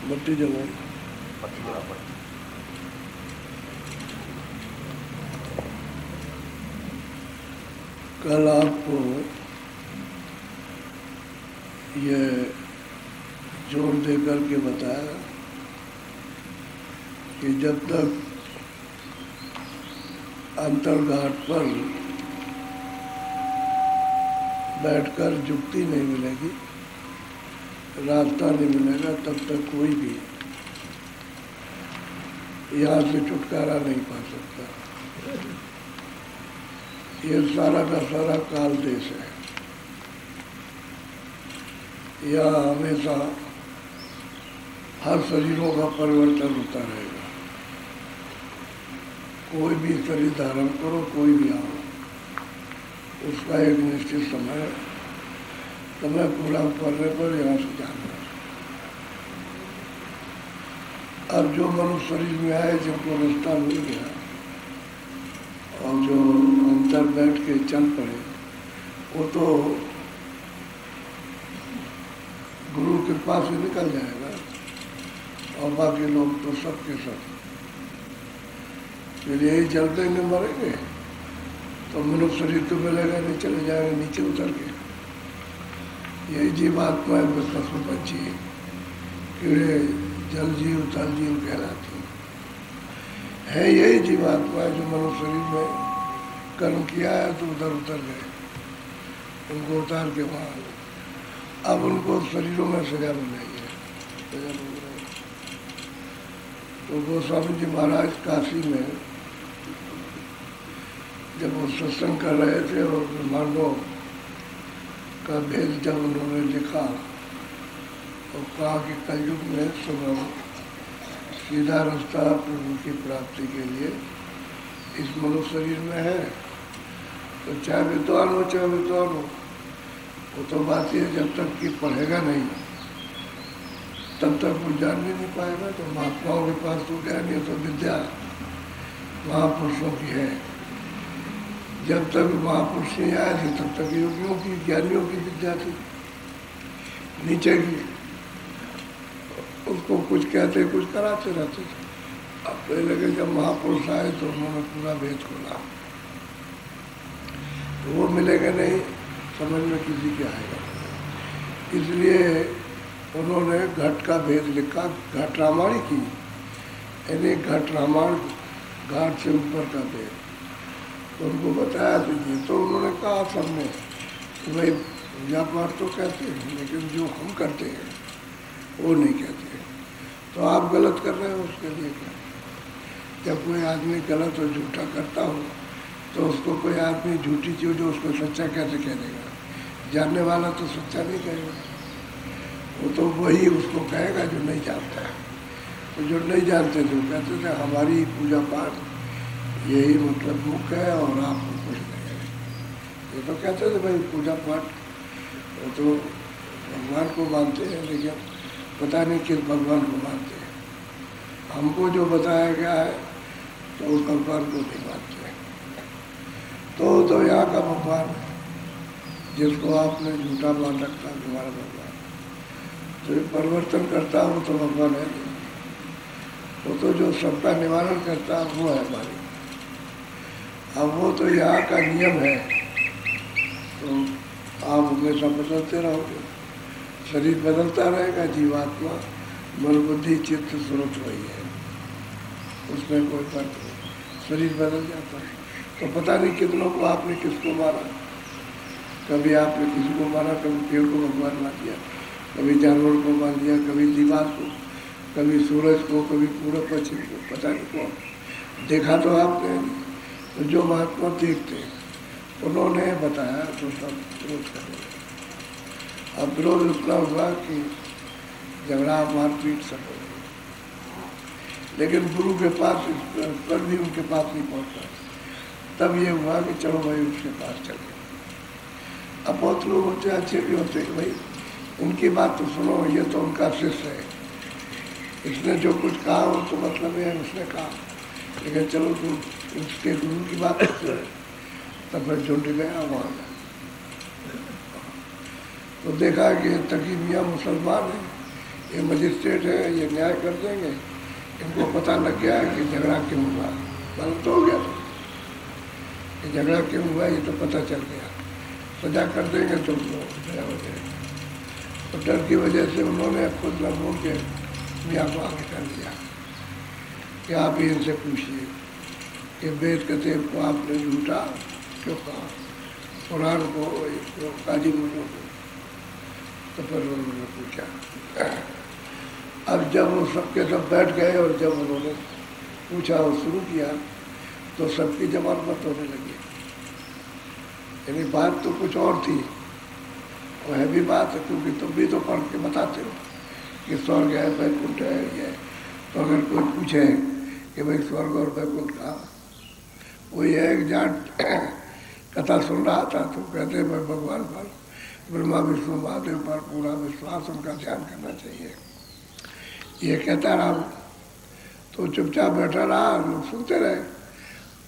बत्ती जलाओ। कल आपको ये जोर दे करके बताया कि जब तक अंतर्घाट पर बैठकर जुक्ति नहीं मिलेगी, रास्ता नहीं मिलेगा, तब तक कोई भी यहाँ से छुटकारा नहीं पा सकता। ये सारा का सारा काल देश है। यह हमेशा हर शरीरों का परिवर्तन होता रहेगा। कोई भी शरीर धारण करो, कोई भी आओ, उसका एक निश्चित समय पूरा करने पर यहाँ से जाना। अब जो मनुष्य शरीर में आए, जिनको रास्ता मिल गया और जो अंतर बैठ के चल पड़े, वो तो गुरु कृपा से निकल जाएगा, और बाकी लोग तो सब के सब फिर यही चलते नहीं मरेंगे। तो मनुष्य शरीर तो मिलेगा नहीं, चले जाएंगे नीचे उतर के। यही जीवात्माएं पशु पंछी, कीड़े, जल जीव, थल जीव कहलाती है। यही जीवात्माएं जो मनुष्य शरीर में कर्म किया है तो उधर उतर गए, उनको उतार के वहाँ अब उनको शरीरों में सजा मिलेगी, सजा मिल रही। तो गोस्वामी जी महाराज काशी में जब वो सत्संग कर रहे थे और ब्रह्मांडों का भेद जब उन्होंने लिखा और कहा कि कलयुग में सुगम सीधा रास्ता प्रभु की प्राप्ति के लिए इस मनुष्य शरीर में है। तो चाहे विद्वान हो चाहे विद्वान हो, वो तो बात ये जब तक कि पढ़ेगा नहीं तब तक वो जान भी नहीं पाएगा। तो महात्माओं के पास तो ज्ञान है, तो विद्या महापुरुषों की है। जब तक महापुरुष नहीं आए थे तब तक योगियों की, ज्ञानियों की विद्या थी नीचे की। उसको कुछ कहते कुछ कराते रहते थे। अब पहले के जब महापुरुष आए तो उन्होंने पूरा भेद खोला। तो वो मिलेगा नहीं, समझ में किसी के आएगा। इसलिए उन्होंने घट का भेद लिखा, घट रामायण की, यानी घट रामायण, घाट से ऊपर का भेद। तो उनको बताया तो ये तो उन्होंने कहा सबने कि भाई पूजा पाठ तो कहते हैं, लेकिन जो हम करते हैं वो नहीं कहते। तो आप गलत कर रहे हो, उसके लिए क्या? जब कोई आदमी गलत और झूठा करता हो तो उसको कोई आदमी झूठी चीज़ जो उसको सच्चा कैसे कह देगा? जानने वाला तो सच्चा नहीं कहेगा, वो तो वही उसको कहेगा जो नहीं जानता है। तो जो नहीं जानते थे वो कहते थे हमारी पूजा पाठ यही मतलब मुख्य है और आपको कुछ नहीं है। ये तो कहते थे भाई पूजा पाठ, वो तो भगवान को मानते हैं, लेकिन पता नहीं किस भगवान को मानते हैं। हमको जो बताया गया है तो उस भगवान को नहीं मानते हैं। तो यहाँ का भगवान है जिसको आपने झूठा मान रखा है, तुम्हारा भगवान। तो परिवर्तन करता हो तो भगवान है। तो जो सबका निवारण करता है वो है हमारी। अब वो तो यहाँ का नियम है, तो आप हमेशा बदलते रहोगे। शरीर बदलता रहेगा, जीवात्मा मन बुद्धि चित्त स्रोत वही है, उसमें कोई फर्क नहीं। शरीर बदल जाता है। तो पता नहीं कितनों को आपने किसको मारा। कभी आपने किसी को मारा, कभी पेड़ को भगवान मार दिया, कभी जानवर को मार दिया, कभी दीवार को, कभी सूरज को, कभी पूरब पश्चिम को, पता नहीं कौन। देखा तो आपने। तो जो महात्मा देखते उन्होंने बताया तो सब विरोध कर रहे। अब विरोध इतना हुआ कि झगड़ा मारपीट सब हो गई, लेकिन गुरु के पास पर भी उनके पास नहीं पहुंचा। तब ये हुआ कि चलो भाई उसके पास चले। अब बहुत लोग होते हैं अच्छे भी होते हैं कि भाई उनकी बात तो सुनो, ये तो उनका शिष्य है, इसने जो कुछ कहा वो तो मतलब है उसने कहा, लेकिन चलो तुम उसके गुरु की बात करते हो। तब फिर झुंड गया वहाँ तो देखा कि तकी मियाँ मुसलमान है, ये मजिस्ट्रेट है, ये न्याय कर देंगे। इनको पता लग गया कि झगड़ा क्यों हुआ, मालूम तो हो गया था कि झगड़ा क्यों हुआ, ये तो पता चल गया, सजा कर देंगे तो दया हो जाएगा। तो डर की वजह से उन्होंने खुद न बोल के मियाँ को आगे कर दिया कि आप ही इनसे पूछिए कि वेद कतेब को आपने झूठा क्यों कहा, कुरान को, इसको, काजी मुल्लों को। तो फिर उन्होंने पूछा। अब जब वो सबके सब बैठ गए और जब उन्होंने पूछा और शुरू किया तो सबकी जवाब मत होने लगी। यानी बात तो कुछ और थी, वो है भी बात है, क्योंकि तुम भी तो पढ़ के बताते हो कि स्वर्ग है, वैकुंठ है, ये। तो अगर कोई पूछे कि भाई स्वर्ग और वैकुंठ कहाँ, वही है एक जाट कथा सुन रहा था तो कहते भाई भगवान पर, ब्रह्मा विष्णु महादेव पर पूरा विश्वास, उनका ध्यान करना चाहिए। ये कहता रहा तो चुपचाप बैठा रहा, लोग सुनते रहे।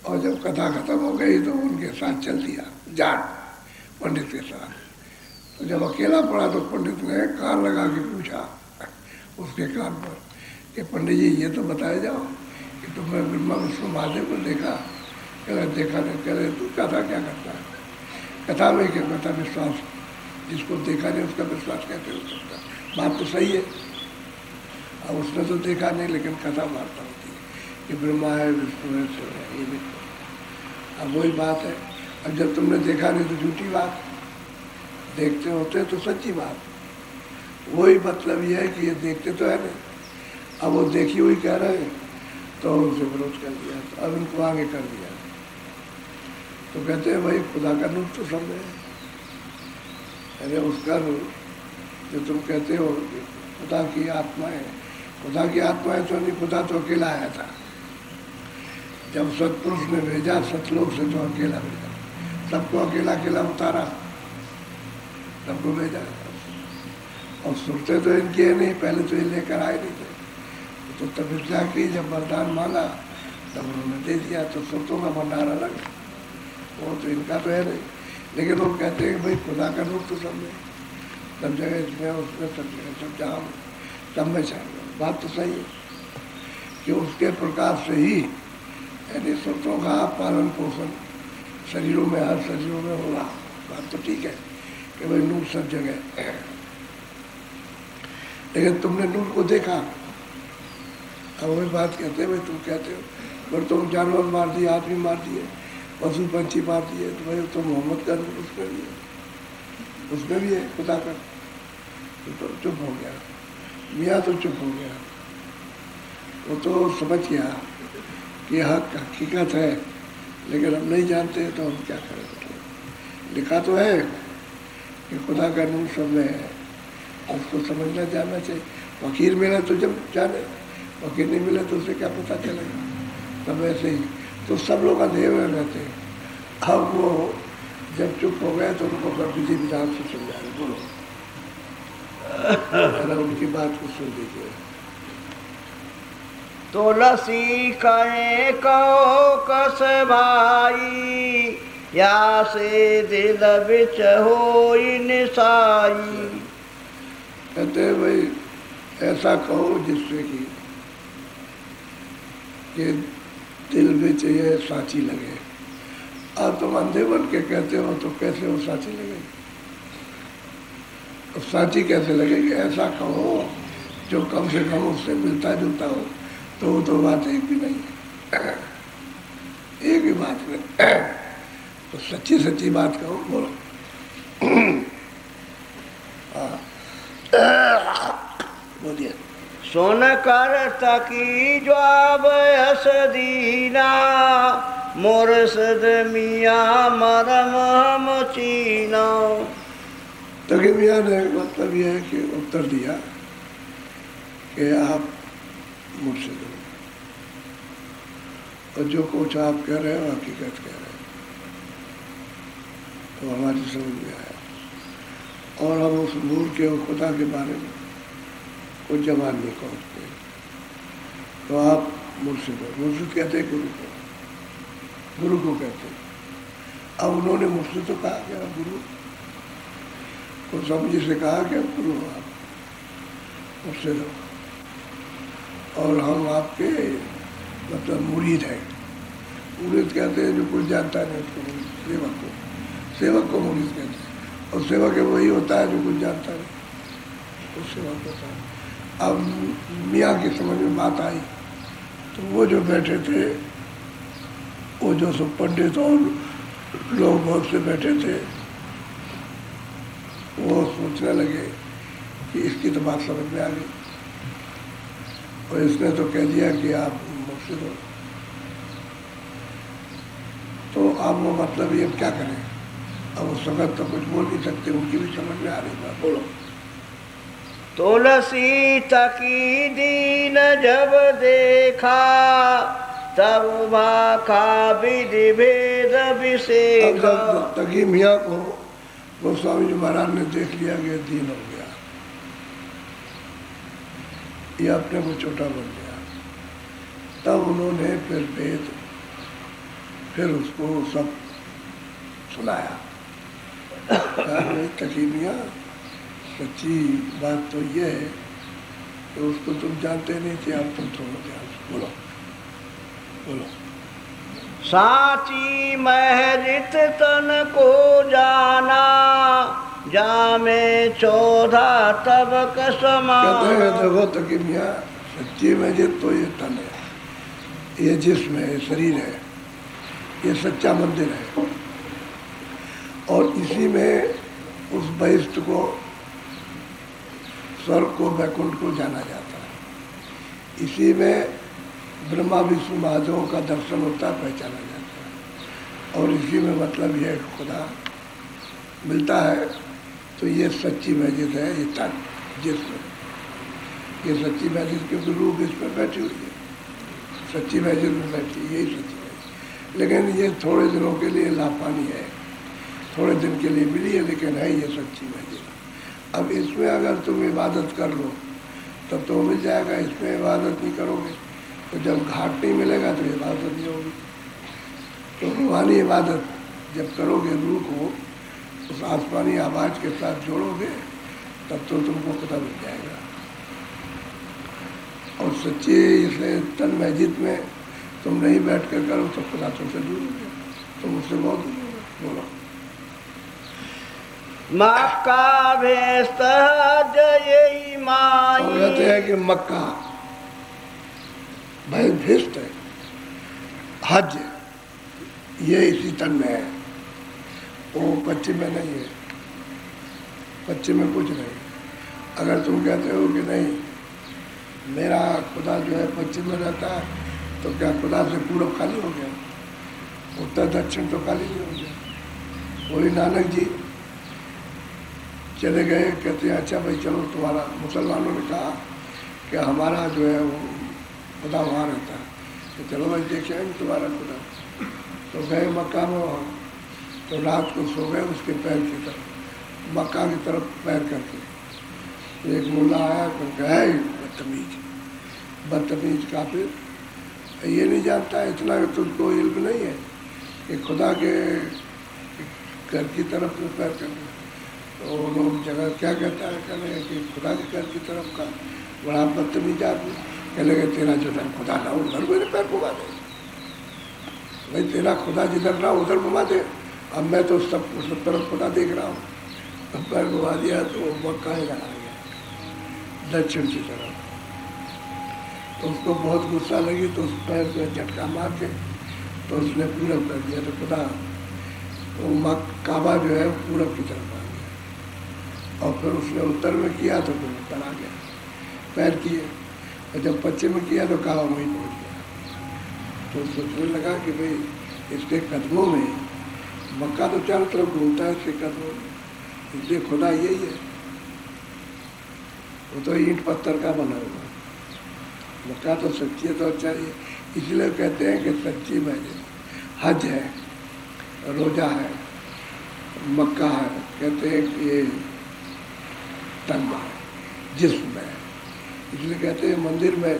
और जब कथा खत्म हो गई तो उनके साथ चल दिया जाट पंडित के साथ। तो जब अकेला पड़ा तो पंडित ने कान लगा के पूछा उसके कान पर कि पंडित जी ये तो बताया जाओ कि तुमने ब्रह्मा विष्णु महादेव को देखा? कह रहे देखा नहीं। कह रहे तू कथा क्या करता है? कथा में क्या करता विश्वास, जिसको देखा नहीं उसका विश्वास कैसे हो सकता? बात तो सही है, अब उसने तो देखा नहीं लेकिन कथा वार्ता होती है कि ब्रह्मा है, विष्णु है, शिव है, ये भी। अब वही बात है, अब जब तुमने देखा नहीं तो झूठी बात, देखते होते तो सच्ची बात। वही मतलब ये है कि ये देखते तो है नहीं, अब वो देखी हुई कह रहे हैं तो उनसे विरोध कर दिया, तो अब इनको आगे कर दिया। तो कहते हैं भाई खुदा का रूप तो समझे, अरे उसका रूप जो तुम कहते हो खुदा की आत्मा है, खुदा की आत्मा है तो नहीं, खुदा तो अकेला आया था। जब सतपुरुष ने भेजा सतलोक से तो अकेला भेजा, सबको अकेला अकेला उतारा, सबको भेजा। और सुनते तो इनकी है नहीं, पहले तो ये लेकर आए नहीं थे। तो तपस्या की, जब वरदान मांगा तब उन्होंने दे दिया। तो सुरतों का भंडार अलग, वो तो इनका तो है नहीं, लेकिन वो कहते हैं भाई खुदा का रूप तो समझे, सब जगह इसमें उसमें सब जगह सब जहाँ सब में शामिल। बात तो सही है कि उसके प्रकाश से ही यानी सुरतों का पालन पोषण शरीरों में, हर शरीरों में होगा। बात तो ठीक है कि भाई नूर सब जगह, लेकिन तुमने नूर को देखा। अब वही बात कहते हैं भाई तुम कहते हो पर तुम जानवर मार दिए, आदमी मार दिए, पशु पंछी मार दिए, तो भाई तो मोहम्मद का नूर उसमें भी है, उसमें भी है खुदा का। तो चुप हो गया मियाँ, तो चुप हो गया। वो तो समझ गया कि हक हकीकत है, लेकिन हम नहीं जानते तो हम क्या करें। मतलब लिखा तो है कि खुदा का नूर सब में है, उसको समझना जानना चाहिए। वकील मिला तो जब जाने, वकील नहीं मिला तो उसे क्या पता चलेगा। तब ऐसे ही तो सब लोग अंधेरे में रहते हैं। अब वो जब चुप हो गए तो उनको विधि विधान से समझा रहे, बोलो अरे उनकी बात को सुन लीजिए। तुलसी कहे कहो कस भाई, या से दिल बिच होई निसाई। कहते भाई ऐसा कहो जिससे कि दिल में चाहिए साची लगे। अब तुम अंधे बन के कहते हो तो कैसे वो साची लगेगी? तो साची कैसे लगेगी? ऐसा कहो जो कम से कम उससे मिलता जुलता हो। तो वो तो बात एक भी नहीं है, एक भी बात नहीं। तो सच्ची सच्ची बात कहो, बोलो। बोलिए। सुन कर तकी जवाब हस दीना, मुर्शद मियाँ मरम हम चीना। तकी मियाँ ने मतलब यह है कि उत्तर दिया कि आप मुर्शिद हो और जो कुछ आप कह रहे हो हकीकत कह रहे हो। तो हमारी समझ में आया। और हम उस नूर के और खुदा के बारे में कुछ जवान नहीं पहुँचते, तो आप मुर्शिद हो। मुर्शिद कहते हैं गुरु को, गुरु को कहते हैं। अब उन्होंने मुझसे तो कहा कि आप गुरु को, समझी से कहा कि आप गुरु हो, आप मुर्शिद हो और हम आपके मतलब मुरीद हैं। मुरीद कहते हैं जो कुछ जानता नहीं उसको मुरीद, सेवक को, सेवक को मुरीद कहते हैं। और सेवक वही होता है जो कुछ जानता नहीं, वो सेवक होता है। अब मियाँ की समझ में बात आई तो वो जो बैठे थे, वो जो सब पंडित और लोग बहुत से बैठे थे, वो सोचने लगे कि इसकी तो बात समझ में आ गई और इसने तो कह दिया कि आप मुर्शिद हो, तो अब वो मतलब ये क्या करें। अब उस वक्त तो कुछ बोल नहीं सकते, उनकी भी समझ में आ रही बात। बोलो। तुलसी तकी दीन जब देखा, तब भाखा विधि भेद विषेक। तकी मियाँ को गोस्वामी जी महाराज ने देख लिया कि दीन हो गया, ये अपने को छोटा बन गया, तब उन्होंने फिर वेद, फिर उसको सब सुनाया। तकी मियाँ, सच्ची बात तो ये है कि उसको तुम जानते नहीं थे, अब तुम थोड़ा ध्यान। बोलो बोलो। साची महरित तन को जाना, जामे चौधा तब कसमा। कहते हैं देखो तकी मियाँ, सच्ची महजिद तो ये तन है, ये जिस्म है, ये शरीर है, ये सच्चा मंदिर है और इसी में उस बहिष्ठ को, स्वर्ग को, वैकुंठ को जाना जाता है। इसी में ब्रह्मा विष्णु महादेवों का दर्शन होता है, पहचाना जाता है और इसी में मतलब यह खुदा मिलता है। तो ये सच्ची मस्जिद है, ये तन जिसमें, ये सच्ची मस्जिद क्योंकि रूह इसमें बैठी हुई है, सच्ची मस्जिद में बैठी, यही सच्ची मस्जिद। लेकिन ये थोड़े दिनों के लिए लापानी है, थोड़े दिन के लिए मिली है, लेकिन है ये सच्ची मस्जिद। अब इसमें अगर तुम इबादत कर लो तब तो मिल जाएगा, इसमें इबादत नहीं करोगे तो जब घाट नहीं मिलेगा तो इबादत नहीं होगी। तो रूहानी इबादत जब करोगे, रूह को उस आसमानी आवाज़ के साथ जोड़ोगे, तब तो तुमको खुदा मिल जाएगा। और सच्ची इसे तन मस्जिद में तुम नहीं बैठ कर करो तो खुदा तुमसे दूर हो गया, तुम उससे बहुत दूर हो गए। बोलो। मक्का भेस्त जय माई। और कहते हैं कि मक्का भाई भेस्त है, हज ये इसी तन में है, वो पश्चिम में नहीं है, पश्चिम में कुछ नहीं। अगर तुम कहते हो कि नहीं मेरा खुदा जो है पश्चिम में रहता है, तो क्या खुदा से पूरब खाली हो गया, उत्तर दक्षिण तो खाली नहीं हो गया। वही नानक जी चले गए, कहते हैं अच्छा भाई चलो, तुम्हारा मुसलमानों ने कहा कि हमारा जो है वो खुदा वहाँ रहता है, तो चलो भाई देखे आएंगे तुम्हारा खुदा। तो गए मक्का में, वहाँ तो रात को सो गए उसके पैर की तरफ, मक्का की तरफ पैर करके। तो एक मुल्ला आया तो कहे बदतमीज, बदतमीज काफिर, ये नहीं जानता है इतना कि तुझको इल्म नहीं है कि खुदा के घर की तरफ में पैर करना। तो लोग जगह क्या कहता है, कह रहे कि खुदा के घर की तरफ का बड़ा बदतमीज आदमी। कह लगे तेरा जिधर खुदा ना उधर मेरे पैर घुमा दे, भाई तेरा खुदा जिधर ना उधर घुमा दे। अब मैं तो सब तरफ खुदा देख रहा हूँ, तो पैर घुमा दिया तो मक्का ही लगा गया दक्षिण की तरफ। तो उसको बहुत गुस्सा लगी, तो उस पैर पे झटका मार के तो उसने पूरब कर दिया, तो खुदा तो काबा जो है पूरब की तरफ आ गया। और फिर उसने उत्तर में किया तो फिर उत्तर आ गया, पैर किए। और जब पश्चिम में किया तो काबा वहीं पहुँच गया। तो सोचने लगा कि भाई इसके कदमों में, मक्का तो चारों तरफ घूमता है इसके कदमों में, इसलिए खुदा यही है। वो तो ईंट पत्थर का बना हुआ, मक्का तो सच्ची है तो अच्छा ही है। इसलिए कहते हैं कि सच्ची मस्जिद हज है, रोजा है, मक्का है। कहते हैं कि ये तन में, जिस्म में। इसलिए कहते हैं मंदिर में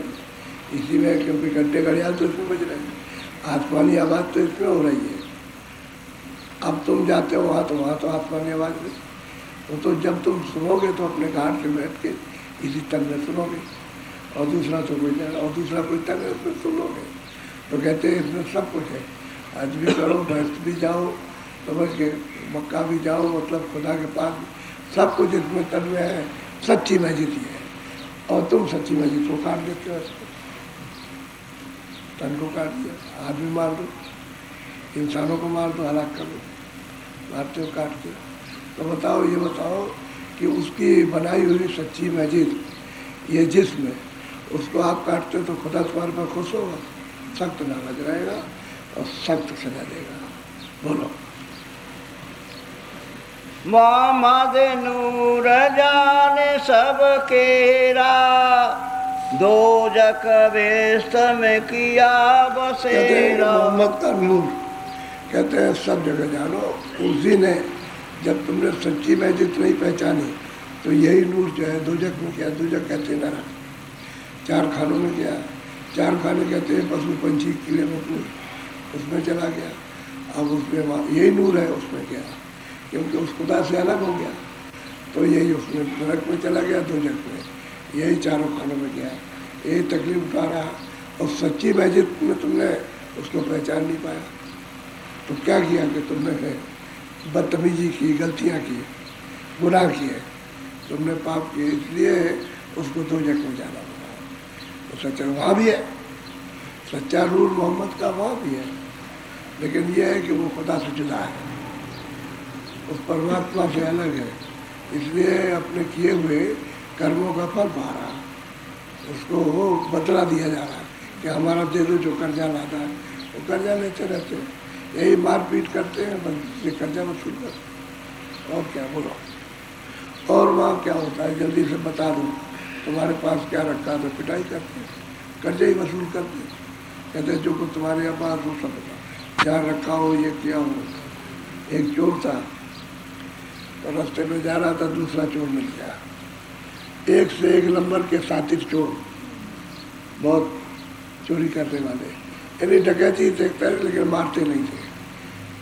इसी में, क्योंकि घंटे घड़ियाल तो इसमें बज रहे हैं, आसमानी आवाज़ तो इसमें हो रही है। अब तुम जाते हो वहाँ तो आसमानी आवाज़ नहीं, वो तो जब तुम सुनोगे तो अपने घाट से बैठ के इसी तन में सुनोगे, और दूसरा तो कोई नहीं, और दूसरा कोई तन है उसमें सुनोगे। तो कहते हैं इसमें सब कुछ है, आज भी करो, भैंस भी जाओ, समझ के मक्का भी जाओ, मतलब खुदा के पास सब कुछ इसमें तन में है। सच्ची मस्जिद ही है, और तुम सच्ची मस्जिद को काट देते हो, इसको तन को काट दिया। आदमी मार दो, इंसानों को मार दो, हलाक कर दो, मारते हो काटते हो। तो बताओ, ये बताओ कि उसकी बनाई हुई सच्ची मस्जिद, ये जिस्म है, उसको आप काटते हो तो खुदा तुम्हारे पर खुश होगा, सख्त नाराज रहेगा और सख्त सजा देगा। बोलो। मोहम्मद नूर जाने सब केरा, दोजक बेस्त में किया बसेरा। मोहम्मद का नूर कहते हैं सब जगह जानो। उसी ने जब तुमने सच्ची मस्जिद नहीं पहचानी तो यही नूर जो है दोजक में किया। दोजक कहते हैं नरक, 4 खानों में गया। 4 खाने कहते हैं पशु पंछी किले में, उसमें चला गया। अब उसमें यही नूर है, उसमें गया, क्योंकि उस खुदा से अलग हो गया, तो यही उसमें नरक में चला गया, दोजक में, यही 4 खानों में गया। यही तकलीफ उठा रहा। और सच्ची मस्जिद में तुमने उसको पहचान नहीं पाया, तो क्या किया कि तुमने बदतमीजी की, गलतियाँ की, गुनाह किए, तुमने पाप किए, इसलिए उसको दोजक में जाना पड़ा। तो सच्चा वहाँ भी है, सच्चा रूल मोहम्मद का वहाँ भी है, लेकिन यह है कि वो खुदा से जुदा है, उस परमात्मा से अलग है, इसलिए अपने किए हुए कर्मों का फल पा रहा, उसको वो बदला दिया जा रहा है कि हमारा दे दो, जो कर्जा लाता है वो कर्जा लेते रहते हैं, यही मारपीट करते हैं, बस ये कर्जा वसूल करते। और क्या बोलो, और वहाँ क्या होता है, जल्दी से बता दो तुम्हारे पास क्या रखा, तो पिटाई करते हैं, कर्जा ही वसूल करते हैं। कहते हैं जो कुछ तुम्हारे यहाँ पास हो सब बता, क्या रखा हो, ये क्या हो। एक चोर था, तो रास्ते में जा रहा था, दूसरा चोर मिल गया, एक से एक नंबर के साथी चोर, बहुत चोरी करने वाले, यानी डकैती देखते हैं लेकिन मारते नहीं थे,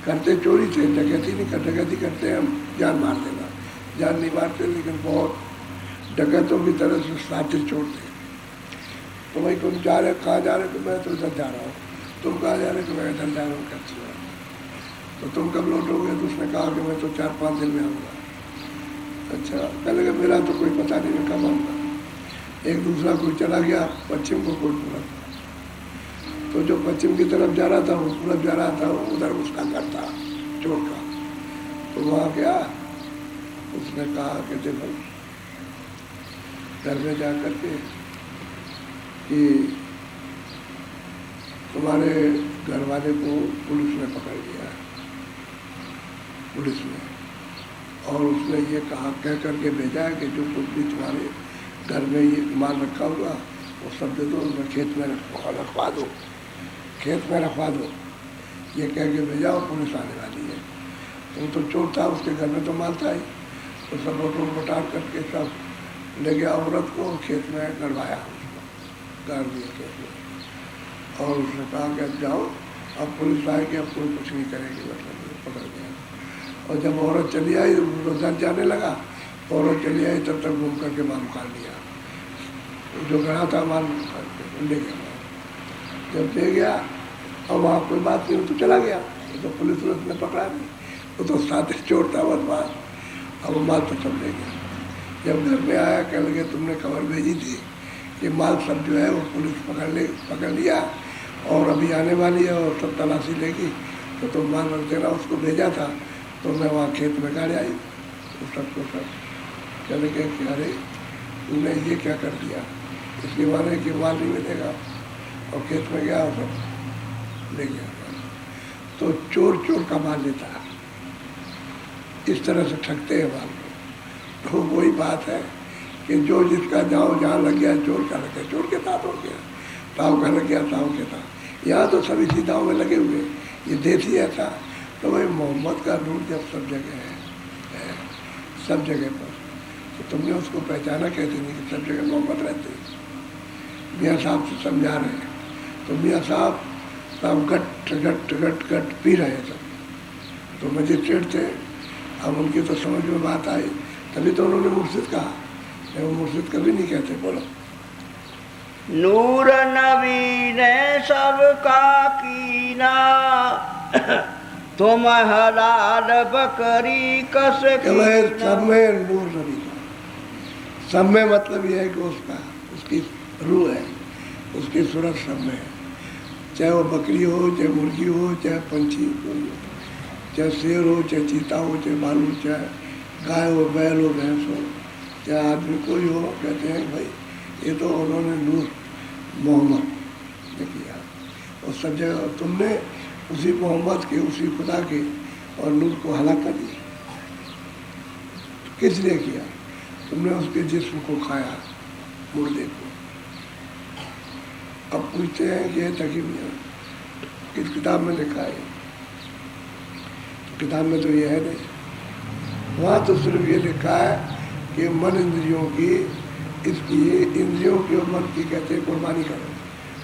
करते चोरी थे, डकैती नहीं कर, डकैती करते हैं हम जान मार देना, जान नहीं मारते, लेकिन बहुत डकैतों की तरह से साथी चोर थे। तो भाई तुम जा रहे, कहाँ जा रहे, तो मैं तो इधर जा रहा हूँ, तुम कहाँ जा रहे, तो मैं इधर जा रहा हूँ, कैसे हो, तो तुम कब लौटोगे, तो उसने कहा कि मैं तो 4-5 दिन में आऊँगा। अच्छा, पहले का मेरा तो कोई पता नहीं मैं कब आऊँगा। एक दूसरा कोई चला गया पश्चिम को, कोई पूरब, तो जो पश्चिम की तरफ जा रहा था वो पूरब जा रहा था, उधर उसका घर था चोर का। तो वहाँ गया, उसने कहा कि देखो घर में जा कर के कि तुम्हारे घर वाले को पुलिस ने पकड़ लिया, पुलिस ने, और उसने ये कहा, कह करके भेजा है कि जो कुछ भी तुम्हारे घर में ये माल रखा हुआ वो सब दे दो, मैं खेत में रखवा दो, खेत में रखवा दो, ये कह के भेजा, और पुलिस आने वाली है। तो चोर था, उसके घर में तो माल था ही, तो सब बटोर बटार करके सब ले गया, औरत को खेत में गड़वाया, गाड़ दिया खेत में, और उसने कहा कि अब जाओ, अब पुलिस आएगी, अब कोई कुछ नहीं करेगी, मतलब पकड़ गया। और जब औरत चली आई तो घर जाने लगा, औरत चली आई तब तक घूम करके माल उखाड़ लिया, जो गड़ा था माल उखाड़ के ले गया। जब ले गया और वहाँ कोई बात नहीं, तो चला गया, तो पुलिस ने पकड़ा नहीं, वो तो साथ चोर था बदमाश, अब वो माल तो सब ले गया। जब घर में आया, कह लगे तुमने खबर भेजी थी कि माल सब जो है वो पुलिस पकड़ लिया और अभी आने वाली है और सब तलाशी लेगी, तो तुम माल रख देना, उसको भेजा था, तो मैं वहाँ खेत में गाड़ी आई, तो सबको सब चले गए कि अरे तुमने ये क्या कर दिया, इसके माने कि माल नहीं मिलेगा, और खेत में गया और सब ले गया। तो चोर चोर का माल लेता है, इस तरह से ठगते हैं माल को। तो वही बात है कि जो जिसका जाओ जहाँ लग गया, चोर का लग गया, चोर के साथ हो गया, ताव का लग गया, ताव के साथ। यहाँ तो सभी सीधाओं में लगे हुए, ये देसी ऐसा। तो भाई मोहम्मद का नूर जब सब जगह है, सब जगह पर, तो तुमने उसको पहचाना कैसे नहीं कि सब जगह मोहम्मद रहते हैं? मियाँ साहब से समझा रहे हैं तो मियाँ साहब सब गट गट गट गट पी रहे हैं सब। तो मजिस्ट्रेट थे, अब उनकी तो समझ में बात आई, तभी तो उन्होंने मुर्शिद कहा। नहीं, वो मुर्शिद कभी नहीं कहते। बोलो। नूर नबी ने सबका कीना, तुम हलाल बकरी कस कीना। सब में नूर नबी का, सब में मतलब यह है कि उसका, उसकी रूह है, उसकी सूरत सब में है। चाहे वो बकरी हो, चाहे मुर्गी हो, चाहे पंछी हो, चाहे शेर हो, चाहे चीता हो, चाहे भालू, चाहे गाय हो, बैल हो, भैंस हो, चाहे आदमी कोई हो, कहते हैं भाई ये तो उन्होंने नूर मोहम्मद ने किया। और सब जगह तुमने उसी मोहम्मद के, उसी खुदा के और नूर को हलाक कर दिया। किस लिए किया? तुमने उसके जिस्म को खाया, मुर्दे को। अब पूछते हैं कि ये तकीमिया किस किताब में लिखा है? किताब में तो ये है नहीं। वहाँ तो सिर्फ ये लिखा है कि मन इंद्रियों की, इसकी इंद्रियों की और मन की कहते हैं कुर्बानी करो।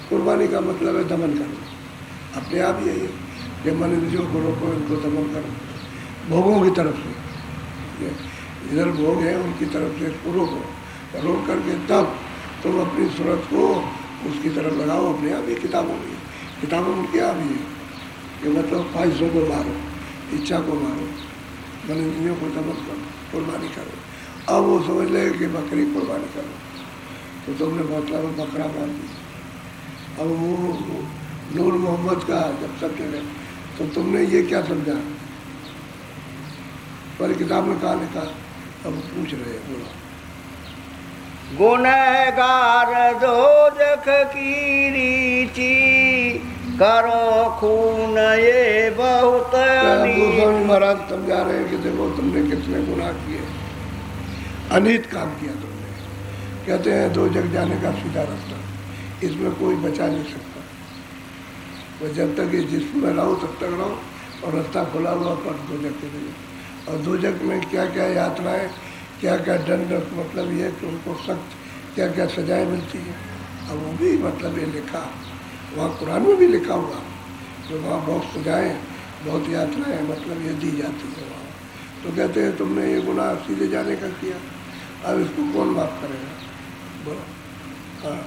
कुर्बानी का मतलब है दमन करो। अपने आप यही है कि मन इंद्रियों को रोको, इनको दमन करो। भोगों की तरफ से, इधर भोग है उनकी तरफ से इसको रोको, रोक करके तब तुम अपनी सूरत को उसकी तरफ लगाओ। अपने आप ही किताबों में, किताबों में क्या भी है कि मतलब ख्वाहिशों को मारो, इच्छा को मारो, मन इंद्रियों को दमन करो, कुर्बानी करो। अब वो समझ लेगा कि बकरी कुर्बानी करो, तो तुमने मतलब बकरा मार दिया। अब वो नूर मोहम्मद का जब सब जगह, तो तुमने ये क्या समझा? पर किताब में कहा लिखा? अब पूछ रहे हैं। बोलो। गुनहगार दोजख की रीति, करो खून ये बहुत गोस्वामी महाराज समझा रहे हैं कि देखो तुमने कितने गुनाह किए, अनीत काम किया तुमने। कहते हैं दो जग जाने का सीधा रास्ता, इसमें कोई बचा नहीं सकता। वह जब तक इस जिस्म में रहो तब तक रहो, और रास्ता खुला हुआ पर दो जग के लिए। और दो जग में क्या क्या यात्राएं, क्या क्या दंड, मतलब ये कि उनको सख्त क्या क्या सजाएं मिलती है। अब वो भी मतलब ये लिखा, वहाँ कुरान में भी लिखा हुआ, जो वहाँ बहुत सजाएं, बहुत यात्राएं मतलब ये दी जाती है वहाँ। तो कहते हैं तुमने ये गुनाह सीधे जाने का किया, अब इसको कौन माफ़ करेगा? बोलो। हाँ।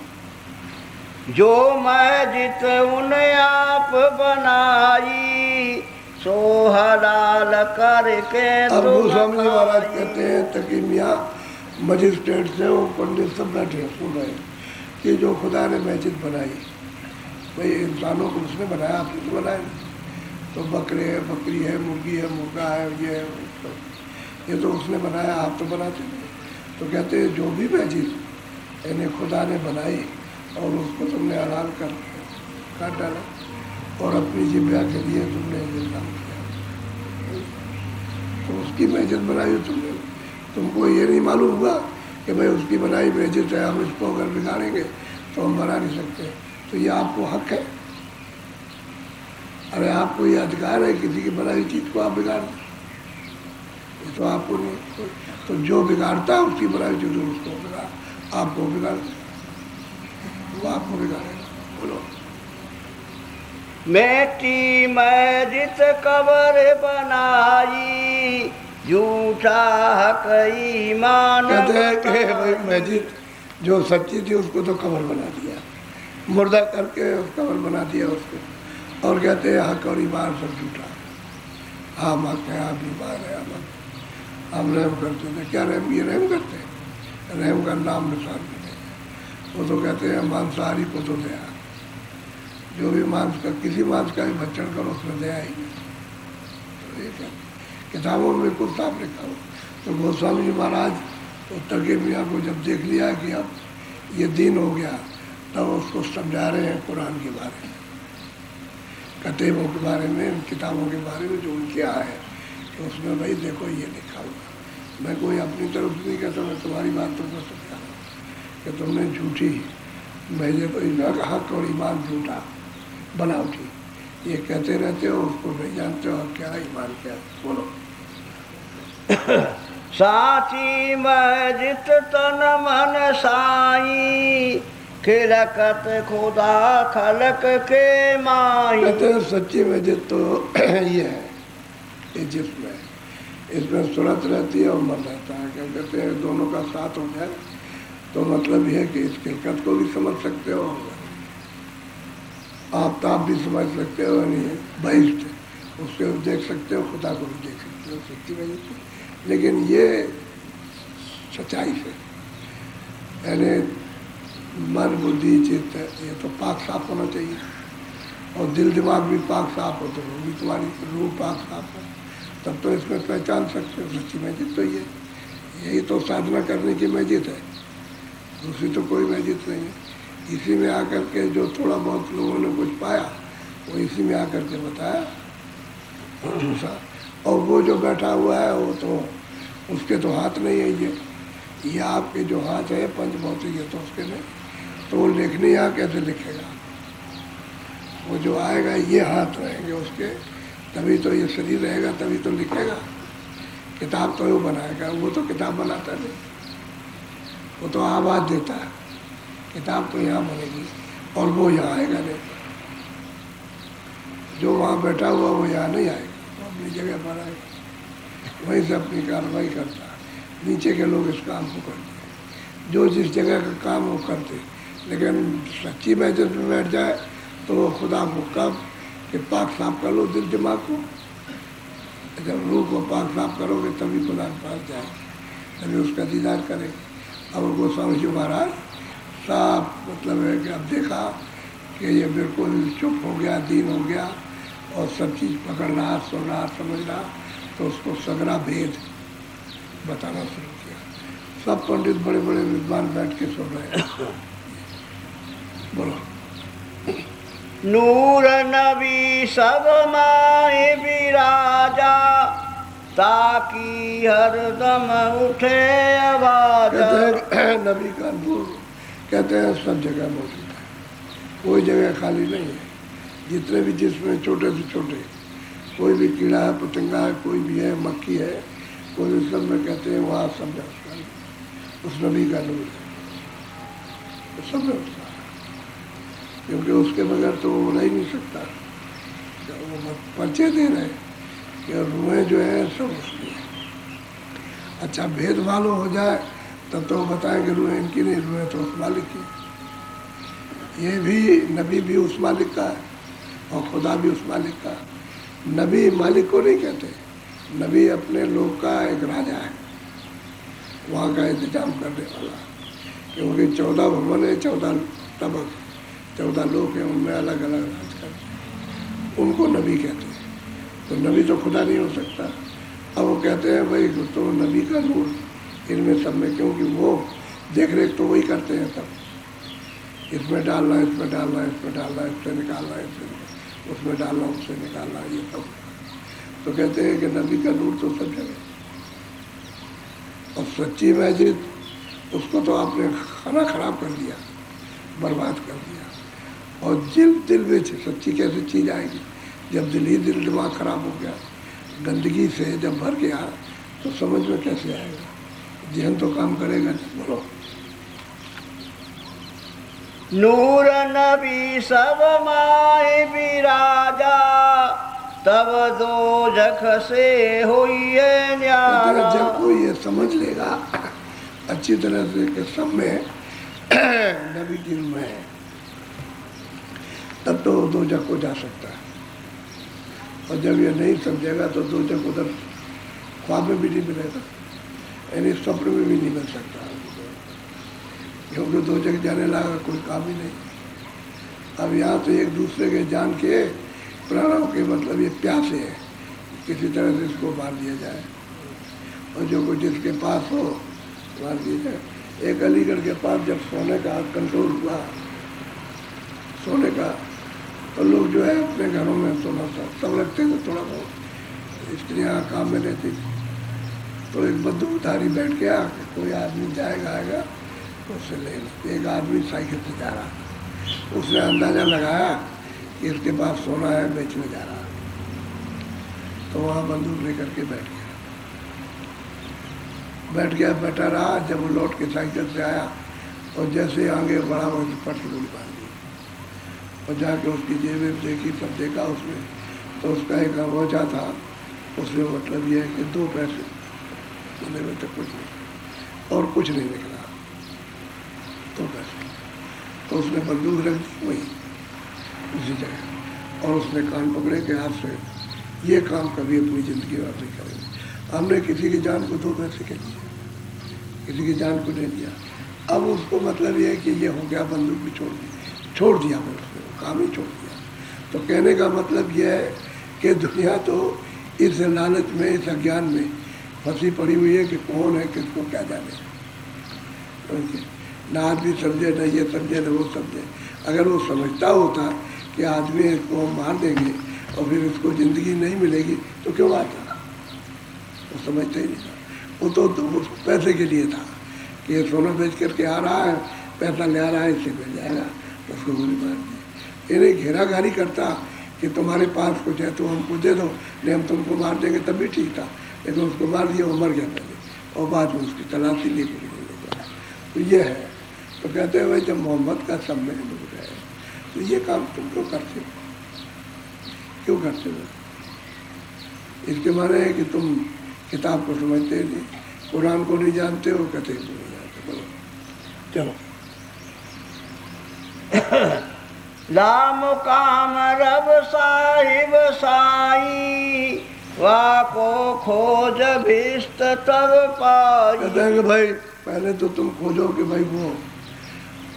जो मैं जित उन आप बनाई, सो हलाल करके। अब गोस्वामी जी महाराज कहते हैं तकी मियाँ मजिस्ट्रेट से वो पंडित सब बैठे हैं, सुन रहे हैं कि जो खुदा ने मस्जिद बनाई, भाई इंसानों को उसने बनाया, आपने तो बनाया नहीं। तो बकरे है, बकरी है, मुर्गी है, मुर्गा है, ये तो उसने बनाया, आप तो बनाते नहीं। तो कहते हैं जो भी मस्जिद यानी खुदा ने बनाई और उसको तुमने हलाल कर काट डाला और अपनी जिब्या के लिए तुमने इंतजाम किया, तो उसकी मस्जिद बनाई तुमने। तुमको ये नहीं मालूम हुआ कि भाई उसकी बनाई मस्जिद है, हम इसको अगर बिगाड़ेंगे तो हम बना नहीं सकते। तो ये आपको हक है? अरे आपको ये अधिकार है किसी की बनाई चीज़ को आप बिगाड़ दें? ये तो आपको नहीं। तो जो बिगाड़ता है उसकी बनाई चीज़ उसको बिगाड़, आपको बिगाड़, वो आपको बिगाड़ेगा। बोलो। मेटी मस्जिद कबर बनाई, झूठा हक ईमान। कहते हैं कि भाई मस्जिद जो सच्ची थी उसको तो कबर बना दिया, मुर्दा करके कबर बना दिया उसको। और कहते हैं हक और ईमान सब झूठा। हम हक है, आप ईमान है, हम रहम करते थे। क्या रहम? ये रहम करते हैं? रहम का नाम निशान भी नहीं है। वो तो कहते हैं मांसाहारी को तो दया, जो भी मांस का, किसी मांस का भी भक्षण करो उसमें दया ही नहीं। तो ये क्या किताबों में कुछ साफ लिखा हो। तो गोस्वामी जी महाराज तो तकी मियाँ को जब देख लिया कि अब ये दिन हो गया, तब उसको समझा रहे हैं कुरान के बारे में, कतीबों के बारे में, किताबों के बारे में जो उनके आए, तो उसमें भाई देखो ये लिखा हुआ। मैं कोई अपनी तरफ से नहीं कहता, मैं तुम्हारी बात तो कर सकता हूँ कि तुमने झूठी मैंने तो हक और ईमान झूठा बनावटी ये कहते रहते हो, उसको नहीं जानते हो क्या ईमान क्या। बोलो। साची मस्जिद तन मन साई, खिलकत खुदा खलक के माही। कहते हैं सच्ची मस्जिद तो ये है, ये जिस्म है, इसमें सूरत रहती है और मन रहता है। क्या कहते हैं दोनों का साथ हो जाए तो मतलब ये है कि इस खिलकत को भी समझ सकते हो, आप भी समझ सकते हो, यानी बहिष्ठ उसके देख सकते हो, खुदा को भी देख सकते हो सच्ची मस्जिद से। लेकिन ये सच्चाई से, यानी मन बुद्धि चित्त ये तो पाक साफ होना चाहिए, और दिल दिमाग भी पाक साफ हो तो भी तुम्हारी रूह पाक साफ हो, तब तो इसमें पहचान सकते हो सच्ची मस्जिद तो ये, यही तो साधना करने की मस्जिद है, दूसरी तो कोई मस्जिद नहीं है। इसी में आकर के जो थोड़ा बहुत लोगों ने कुछ पाया वो इसी में आकर के बताया, और वो जो बैठा हुआ है वो तो उसके तो हाथ नहीं है, ये आपके जो हाथ है पंचभौतिक है तो उसके नहीं, तो वो लिखने यहाँ कैसे लिखेगा, वो जो आएगा ये हाथ रहेंगे उसके, तभी तो ये शरीर रहेगा, तभी तो लिखेगा। किताब तो वो बनाएगा, वो तो किताब बनाता नहीं, वो तो आवाज़ देता है, किताब तो यहाँ बनेगी और वो यहाँ आएगा नहीं, जो वहाँ बैठा हुआ वो यहाँ नहीं आएगा, वो अपनी जगह पर आएगा, वहीं से अपनी कार्रवाई करता है। नीचे के लोग इस काम को करते हैं, जो जिस जगह का काम वो करते, लेकिन सच्ची मस्जिद में बैठ जाए तो वो खुदा को कब कि पाक साफ कर लो दिल दिमाग को, जब रूह को पाक साफ करोगे तभी खुदा के पास जाएगी, तभी उसका दीदार करेंगे। अब गोस्वामी जी महाराज साफ मतलब है कि अब देखा कि ये बिल्कुल चुप हो गया, दीन हो गया और सब चीज़ पकड़ रहा, सुन रहा, समझ रहा, तो उसको सगरा भेद बताना शुरू किया। सब पंडित बड़े बड़े विद्वान बैठ के सुन रहे हैं। बोलो। नूर नबी सब माए विराजा, ताकि हरदम उठे आवाज। कहते हैं नबी का नूर, कहते हैं सब जगह मौजूद है, कोई जगह खाली नहीं है। जितने भी जिसमें छोटे से छोटे कोई भी कीड़ा है, पतंगा है, कोई भी है, मक्खी है, कोई भी सब में कहते हैं वहाँ सब जगह उस नबी का नूर है, तो सब में उसका, क्योंकि उसके बगैर तो वो रह ही नहीं सकता। वो परिचय दे रहे हैं कि रूहें जो है सब उसकी है। अच्छा भेद मालूम हो जाए तब तो बताएंगे रूहें इनकी नहीं, रूहें तो उस मालिक की। ये भी नबी भी उस मालिक का है और खुदा भी उस मालिक का। नबी मालिक को नहीं कहते, नबी अपने लोग का एक राजा है, वहाँ का इंतजाम करने वाला, क्योंकि 14 भवन है, 14 तबक, 14 लोग हैं, उनमें अलग अलग राज करते हैं, उनको नबी कहते हैं। तो नबी तो खुदा नहीं हो सकता। अब वो कहते हैं भाई तो नबी का नूर इनमें सब में, क्योंकि वो देख रेख तो वही करते हैं सब, इसमें डालना, इसमें डालना, इसमें डालना, इससे निकालना, इससे उसमें डालना, उससे निकालना, ये सब। तो कहते हैं कि नबी का नूर तो सब जगह। और सच्ची मस्जिद उसको तो आपने खाना खराब कर दिया, बर्बाद कर दिया। और दिल में सच्ची कैसे चीज़ आएगी जब दिल दिमाग खराब हो गया, गंदगी से जब भर गया तो समझ में कैसे आएगा, जहन तो काम करेगा नहीं। बोलो। नूर नबी सब माए विराजा, तब दोजख से होइए न्यारा। जब कोई ये समझ लेगा अच्छी तरह से कि सब में नबी की रूह है, तब तो दोजख को जा सकता है। और जब ये नहीं समझेगा तो दोजख उधर ख्वाब में भी नहीं मिलेगा, यानी स्वप्न में भी नहीं मिल सकता, क्योंकि दोजख जाने लगा कोई काम ही नहीं। अब यहाँ तो एक दूसरे के जान के प्राणों के मतलब ये प्यासे है, किसी तरह से इसको मार दिया जाए, और जो कुछ जिसके पास हो मार दिया जाए। एक अलीगढ़ के पास जब सोने का कंट्रोल हुआ, सोने का, तो लोग जो है अपने घरों में सोना सब रखते थे, थोड़ा बहुत स्त्रियाँ काम में रहती थी। तो एक बदबूधारी बैठ गया कि कोई आदमी जाएगा आएगा तो उससे ले लो। एक आदमी साइकिल से जा रहा, उसने अंदाज़ा लगाया कि इसके पास सोना है, बेचने जा रहा, तो वहाँ बंदूक लेकर के बैठ गया। बैठ गया, बैठा रहा। जब वो लौट के साइकिल से आया और जैसे आगे बढ़ा वैसे पट से गोली मार दी और जाके उसकी जेब में देखी, सब देखा उसमें तो उसका एक अंगोछा था, उसमें मतलब ये है कि 2 पैसे सोने में तो कुछ नहीं और कुछ नहीं निकला, 2 पैसे। तो उसने बंदूक रख दी वहीं उसी जगह और उसने कान पकड़े के हाथ से, ये काम कभी अपनी ज़िंदगी में नहीं करेंगे। हमने किसी की जान को 2 पैसे के लिए, किसी की जान को नहीं दिया। अब उसको मतलब ये है कि ये हो गया, बंदूक भी छोड़ दिया मैं, उसने काम ही छोड़ दिया। तो कहने का मतलब ये है कि दुनिया तो इस लालच में, इस अज्ञान में फंसी पड़ी हुई है कि कौन है किसको क्या जाने। ना आदमी समझे, न ये समझे, न वो समझे। अगर वो समझता होता कि आदमी इसको हम मार देंगे और फिर उसको ज़िंदगी नहीं मिलेगी तो क्यों आता? वो समझते ही नहीं था। वो तो उस पैसे के लिए था कि ये सोना बेच करके आ रहा है, पैसा ले आ रहा है, इससे मिल जाएगा, उसको गोली मार दी। इन्हें घेराघारी करता कि तुम्हारे पास कुछ है तो हमको दे दो, नहीं हम तुमको मार देंगे, तब भी ठीक था। लेकिन उसको मार दिया, वो मर गया पहले और बाद में उसकी तलाशी ली पूरी नहीं गया। तो ये है। तो कहते हैं भाई जब मोहम्मद का सब में डूब गए तो ये काम तुम क्यों करते हो? क्यों करते हो? इसके माने है कि तुम किताब को समझते नहीं, कुरान को नहीं जानते हो, कहते नहीं जानते। बोलो चलो। लाम काम रब साहिब साई, वाको खोज भिस्त तब पाई। कहते हैं कि भाई पहले तो तुम खोजो कि भाई वो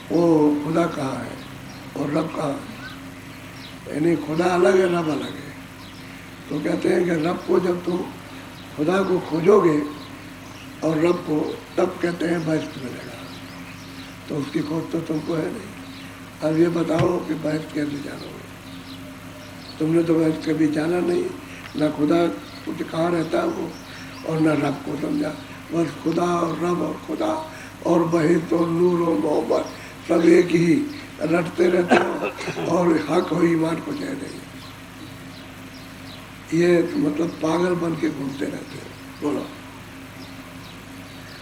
खुदा कहाँ है और रब कहाँ है। यानी खुदा अलग है, रब अलग है। तो कहते हैं कि रब को जब तुम खुदा को खोजोगे और रब को, तब कहते हैं बहश्त मिलेगा। तो उसकी खोज तो तुमको है नहीं। अब ये बताओ कि बहश्त कैसे जानोगे? तुमने तो बहश्त कभी जाना नहीं, ना खुदा कुछ कहाँ रहता है वो और ना रब को समझा। बस खुदा और रब और खुदा और बहश्त और नूर और मोहब्बत सब एक ही रटते रहते हो और हक हो ईमान को कह नहीं। ये मतलब पागल बन के घूमते रहते हो। बोलो।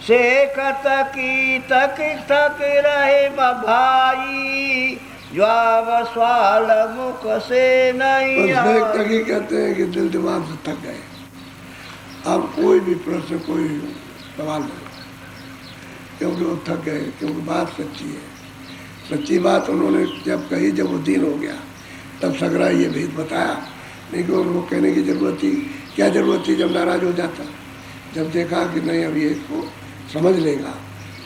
शेखत की तक तक रहे भाई, जवाब सवाल मुख से नहीं आए। तक ही कहते हैं कि दिल दिमाग से थक गए, अब कोई भी प्रश्न, कोई सवाल नहीं, क्योंकि वो थक गए, क्योंकि बात सच्ची है। सच्ची बात उन्होंने जब कही, जब वो दिन हो गया तब सगरा ये भेद बताया। नहीं कि उनको कहने की ज़रूरत थी, क्या ज़रूरत थी? जब नाराज़ हो जाता, जब देखा कि नहीं अब ये इसको समझ लेगा,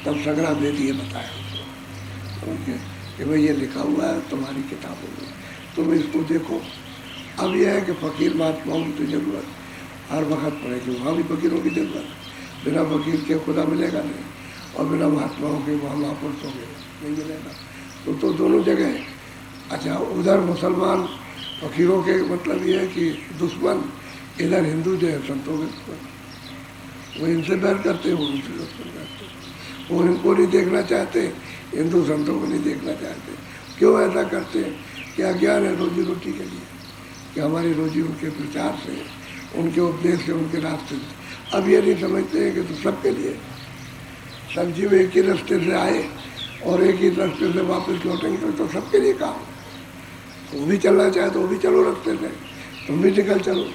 तब सगरा भेद ये बताया उसको कि भाई ये लिखा हुआ है तुम्हारी किताबों में, तुम इसको देखो। अब यह है कि फ़कीर महात्माओं की तो ज़रूरत हर वक्त पड़ेगी, वहाँ भी फ़कीरों की ज़रूरत। बिना फ़कीर के खुदा मिलेगा नहीं और बिना महात्माओं के वहाँ महापुरुषों के नहीं मिलेगा। तो दोनों जगह है। अच्छा, उधर मुसलमान फ़कीरों के मतलब ये है कि दुश्मन, इधर हिंदू जो है संतों के दुश्मन। वो इनसे बैर करते हैं, वो उनसे दुश्मन करते हैं। वो इनको नहीं देखना चाहते, हिंदू संतों को नहीं देखना चाहते। क्यों ऐसा करते हैं? कि अज्ञान है रोजी रोटी के लिए, कि हमारी रोजी उनके प्रचार से, उनके उपदेश से, उनके रास्ते से। अब ये नहीं समझते हैं कि तो सबके लिए सब्जी में एक ही रास्ते से आए और एक ही रास्ते से वापस लौटेंगे तो सबके लिए काम। वो भी चलना चाहे तो वो भी चलो रास्ते से, तुम भी निकल चलो।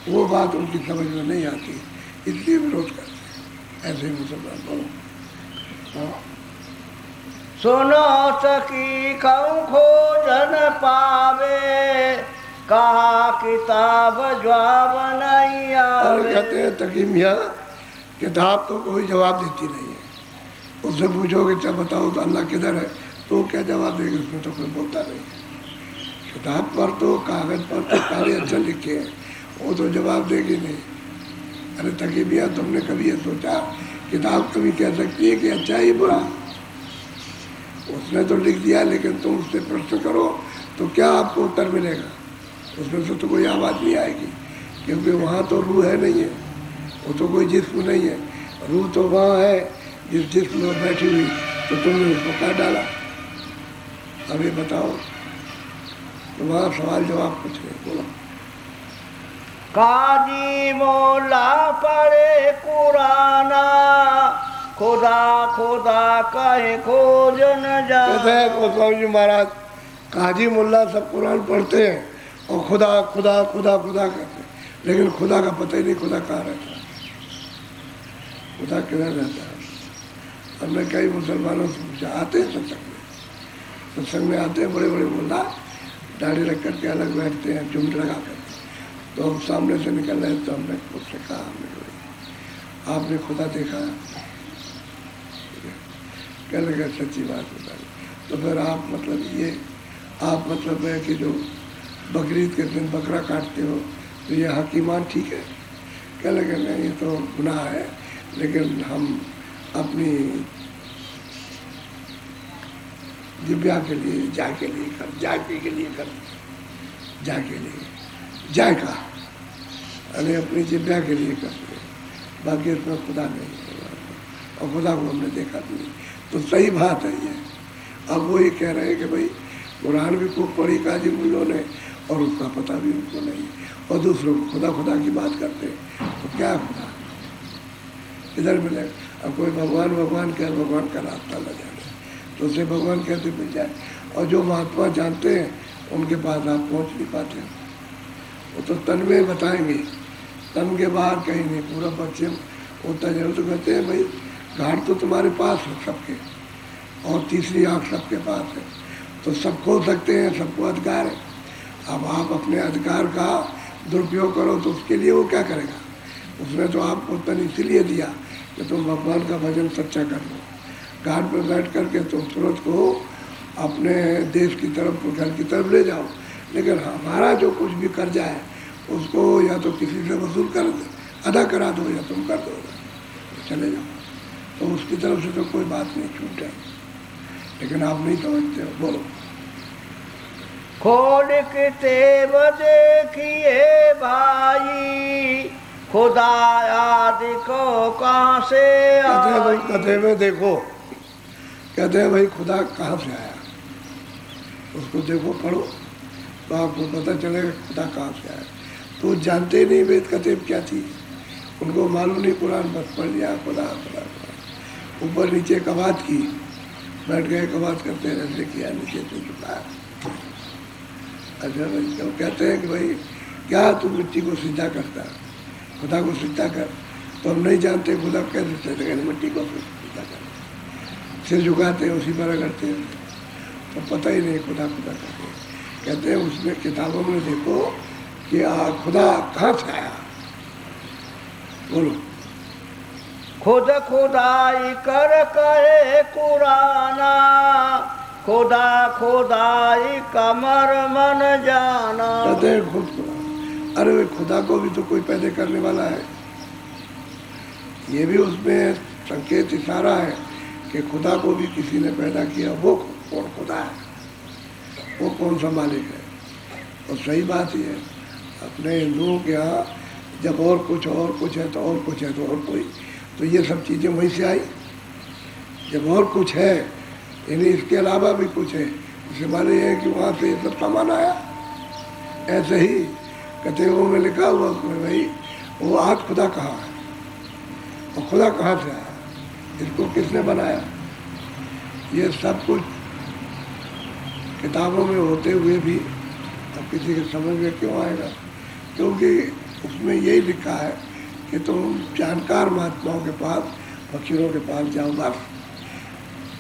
वो बात उनकी समझ में नहीं आती, इसलिए विरोध करते हैं। ऐसे ही मुसलमान। बोलो। हाँ। सुनो सकी कहूँ खोजन पावे, कहा किताब जवाब नहीं आवे। कहते हैं तकी मियाँ, किताब तो कोई जवाब देती नहीं है। उससे पूछोगे क्या बताओ तो अल्लाह किधर है, तो क्या जवाब देगी? उसमें तो कोई बोलता नहीं है। किताब पर तो, कागज़ पर तो काले अक्षर लिखे हैं, वो तो जवाब देगी नहीं। अरे तकी मियाँ, तुमने कभी ये सोचा किताब कभी कह सकती है कि अच्छा ही बुरा? उसने तो लिख दिया, लेकिन तुम उससे प्रश्न करो तो क्या आपको उत्तर मिलेगा? उसमें से तो कोई आवाज़ नहीं आएगी, क्योंकि वहाँ तो रूह है नहीं है, वो तो कोई जिस्म नहीं है। रूह तो वहाँ है जिस जिस्म में बैठी हुई, तो तुमने उसको काट डाला। अब ये बताओ, तो वहाँ सवाल जवाब कुछ नहीं। बोलो। काजी मोला पढ़े कुराना, खुदा खुदा कहे खोज न कहते हैं जाना। गोस्वामी जी महाराज, काजी मुल्ला सब कुरान पढ़ते हैं और खुदा खुदा खुदा खुदा कहते हैं, लेकिन खुदा का पता ही नहीं खुदा कहाँ रहता है, खुदा किधर रहता है। हमने कई मुसलमानों से पूछा, आते हैं सत्संग में आते हैं बड़े बड़े मुल्ला, दाढ़ी रख करके अलग बैठते हैं झुंड लगा कर, तो हम सामने से निकल रहे तो हमने उससे कहा, हमने भाई आपने खुदा देखा? कह लगा सच्ची बात बता रही। तो फिर आप मतलब है कि जो बकरीद के दिन बकरा काटते हो तो ये हकीमान ठीक है? कह लगे नहीं, ये तो गुनाह है, लेकिन हम अपनी दिव्या के लिए जाय के लिए कर जाय का अरे अपनी जिब्या के लिए करते, बाकी उसमें खुदा नहीं है और खुदा को हमने देखा नहीं। तो सही बात है ये। अब वो ये कह रहे हैं कि भाई कुरान भी खूब पढ़ी काजी मुल्लों ने और उसका पता भी उनको नहीं, और दूसरों को खुदा खुदा की बात करते हैं, तो क्या खुदा किधर मिलेगा? अब कोई भगवान भगवान का रास्ता न जाने तो उसे भगवान कैसे मिल जाए? और जो महात्मा जानते हैं उनके पास आप पहुंच नहीं पाते, वो तो तन में बताएंगे, तन के बाहर कहीं नहीं, पूरा पश्चिम उत्तर जरूर। तो कहते हैं भाई घाट तो तुम्हारे पास है सबके, और तीसरी आँख सबके पास है, तो सब खो सकते हैं, सबको अधिकार है। अब आप अपने अधिकार का दुरुपयोग करो तो उसके लिए वो क्या करेगा? उसने तो आपको तन इसीलिए दिया कि तुम भगवान का भजन सच्चा कर लो। घाट पर बैठ करके तुम सूरज को अपने देश की तरफ, घर की तरफ ले जाओ, लेकिन हमारा जो कुछ भी कर्जा है उसको या तो किसी से वसूल कर अदा करा दो या तुम कर दो, चले जाओ। तो उसकी तरफ से तो कोई बात नहीं छूट है, लेकिन आप नहीं समझते हो। बोलो। खोल के तेब देखिए भाई, खुदा आदि को कहाँ से आई? कहते में देखो, कहते हैं भाई खुदा कहाँ से आया, उसको देखो, पढ़ो तो आपको पता चलेगा खुदा कहाँ से आया। तो जानते ही नहीं वेद कतेब क्या थी, उनको मालूम नहीं, कुरान बस पढ़ लिया खुदा खुदा, ऊपर नीचे कवात की, बैठ गए कवात करते रहते, किया नीचे से झुकाया। अच्छा भाई क्यों कहते हैं कि भाई क्या तू मिट्टी को सीधा करता है, खुदा को सीधा कर, तो हम नहीं जानते खुदा कैसे सीधा करें, मिट्टी को सीधा कर, सिर झुकाते हैं उसी पर करते हैं, तो पता ही नहीं खुदा खुदा करते हैं। कहते हैं उसमें किताबों में देखो कि खुदा कहाँ से आया, बोलो। खुद खुदाई कर कहे कुराना, खुदा खुदाई कमर मन जाना। कहते हैं खुद खुदा, अरे वे खुदा को भी तो कोई पैदा करने वाला है, ये भी उसमें संकेत इशारा है कि खुदा को भी किसी ने पैदा किया। वो कौन खुदा है, वो कौन सा मालिक है? और सही बात ही है, अपने हिंदुओं के यहाँ जब और कुछ है तो और कुछ है तो और कोई, तो ये सब चीज़ें वहीं से आई। जब और कुछ है यानी इसके अलावा भी कुछ है, इससे माने है कि वहाँ से ये सब सामान आया। ऐसे ही कतेबों में लिखा हुआ उसमें भाई वो आज खुदा कहाँ है और खुदा कहाँ से आया, इसको किसने बनाया, ये सब कुछ किताबों में होते हुए भी अब किसी के समझ में क्यों आएगा? क्योंकि उसमें यही लिखा है कि तुम जानकार महात्माओं के पास, फकीरों के पास जाओ, बस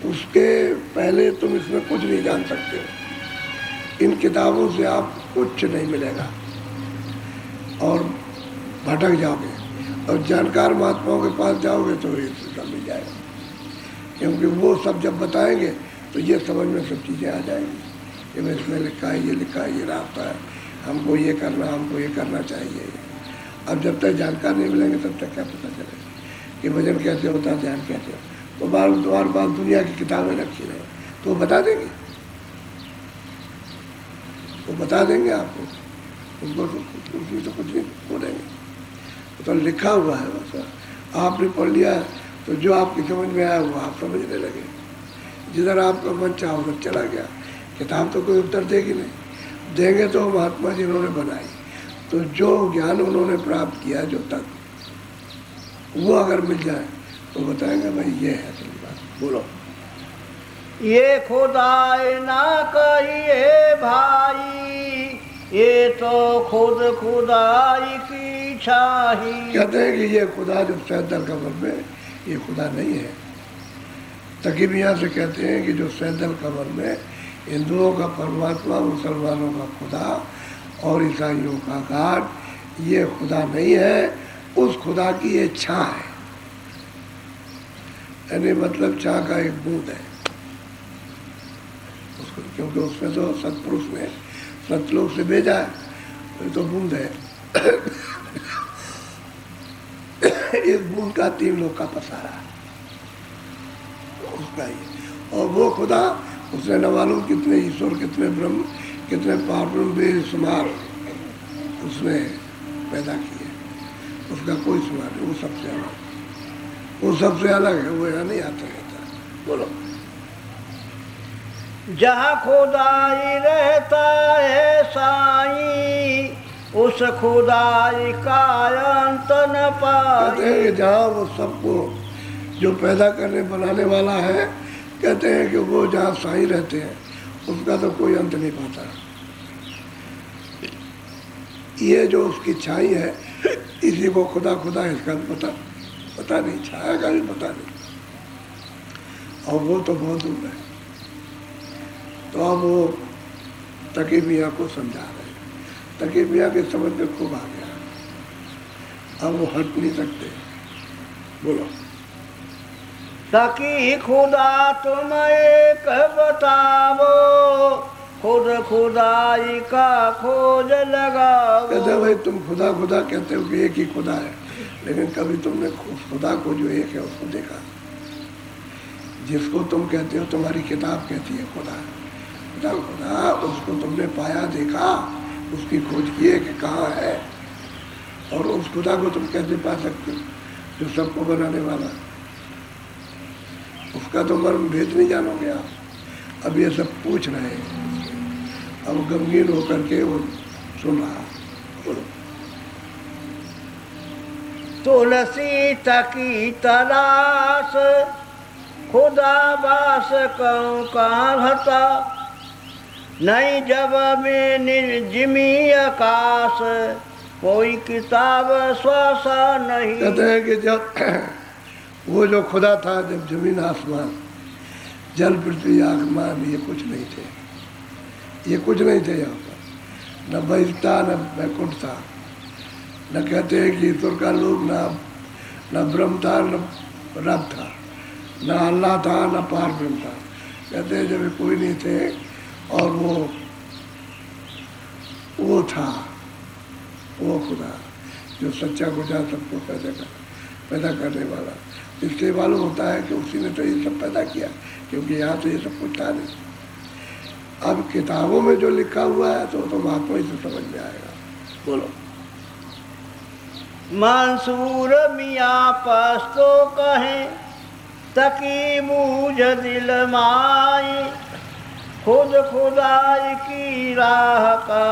उसके पहले तुम इसमें कुछ नहीं जान सकते हो। इन किताबों से आप कुछ नहीं मिलेगा और भटक जाओगे, और जानकार महात्माओं के पास जाओगे तो ये सब मिल जाएगा, क्योंकि वो सब जब बताएंगे तो ये समझ में सब चीज़ें आ जाएंगी कि इसमें लिखा है, ये लिखा है, ये रास्ता है, हमको ये करना, हमको ये करना चाहिए। अब जब तक जानकार नहीं मिलेंगे तब तक क्या पता चलेगा कि भजन कैसे होता है, ध्यान कैसे होता है। तो बार बार दुनिया की किताबें रखी रहे तो वो बता देंगे, वो बता देंगे आपको, उनको उसमें तो कुछ नहीं बोलेंगे, तो लिखा हुआ है बस, आपने पढ़ लिया तो जो आपकी समझ में आया वो आप समझने लगे, जिधर आपका मन चाह उधर चला गया। किताब तो कोई उत्तर देगी नहीं, देंगे तो महात्मा जिन्होंने बनाई, तो जो ज्ञान उन्होंने प्राप्त किया जो तक, वो अगर मिल जाए तो बताएंगे भाई ये है असली बात। बोलो। ये खुदाई ना कहिए भाई, ये तो खुद खुदाई की छाही। कहते हैं कि ये खुदा जो सैदल कमर में, ये खुदा नहीं है। तकी मियाँ से कहते हैं कि जो सैदल कमर में हिंदुओं का परमात्मा, मुसलमानों का खुदा और ईसाइयों का गॉड, ये खुदा नहीं है। उस खुदा की ये छाँ है, यानी मतलब छाँ का एक बूंद है उसको, क्योंकि उसमें तो सतपुरुष ने सतलोक से भेजा है, ये तो बूंद है। इस बूंद का 3 लोग का पसारा है उसका ही। और वो खुदा, उसने न मालूम कितने ईश्वर, कितने ब्रह्म, कितने पारब्रह्म बेशुमार उसने पैदा किए, उसका कोई शुमार नहीं। वो सबसे अलग, वो सबसे अलग है, वो यहाँ नहीं आता रहता। बोलो। जहाँ खुदाई रहता है साईं, उस खुदाई का अंत न पाई। कहते हैं कि जहाँ वो सबको जो पैदा करने बनाने वाला है, कहते हैं कि वो जहाँ साईं रहते हैं उसका तो कोई अंत नहीं पाता। ये जो उसकी छाई है, इसी को खुदा खुदा, इसका पता नहीं, छाया का भी पता नहीं, और वो तो बहुत दूर है। तो अब वो तकी मियाँ को समझा रहे हैं। तकी मियाँ के समझ में खूब आ गया, अब वो हट नहीं सकते। बोलो। तकी खुदा तुम एक बतावो, खुद खुदाई का खोज लगाओ। कहते भाई तुम खुदा खुदा कहते हो कि एक ही खुदा है, लेकिन कभी तुमने उस खुदा को जो एक है उसको देखा? जिसको तुम कहते हो, तुम्हारी किताब कहती है खुदा, खुदा खुदा, उसको तुमने पाया, देखा, उसकी खोज की है कि कहाँ है? और उस खुदा को तुम कैसे पा सकते हो जो सबको बनाने वाला? उसका तो मर्म भेद नहीं जानोगे आप। अब ये सब पूछ रहे हैं, अब गमगीन होकर के वो सुन रहा। बोलो। तुलसी तकी तलाश, खुदा बास कहूँ कहाँ भता, नहीं जब में निर्जिमी आकाश, कोई किताब स्वासा नहीं। कहते हैं कि जब वो जो खुदा था, जब जमीन आसमान, जल पृथ्वी आसमान, ये कुछ नहीं थे, ये कुछ नहीं थे यहाँ पर। न बहिष्ठा, न वैकुंठ था, न कहते हैं कि ईश्वर का लोक, न ब्रह्म था, न रब था, न अल्लाह था, न पार ब्रह्म था। कहते हैं जब कोई नहीं थे, और वो था वो खुदा जो सच्चा खुदा, सबको पैदा करने वाला। इसलिए मालूम होता है कि उसी ने तो ये सब पैदा किया, क्योंकि यहाँ तो ये सब कुछ था नहीं। अब किताबों में जो लिखा हुआ है तो महात्मा ही से समझ में आएगा। बोलो। मंसूर मियाँ पस्तो कहें, तकी बूझ दिल माई, खुद खुदाई की राह का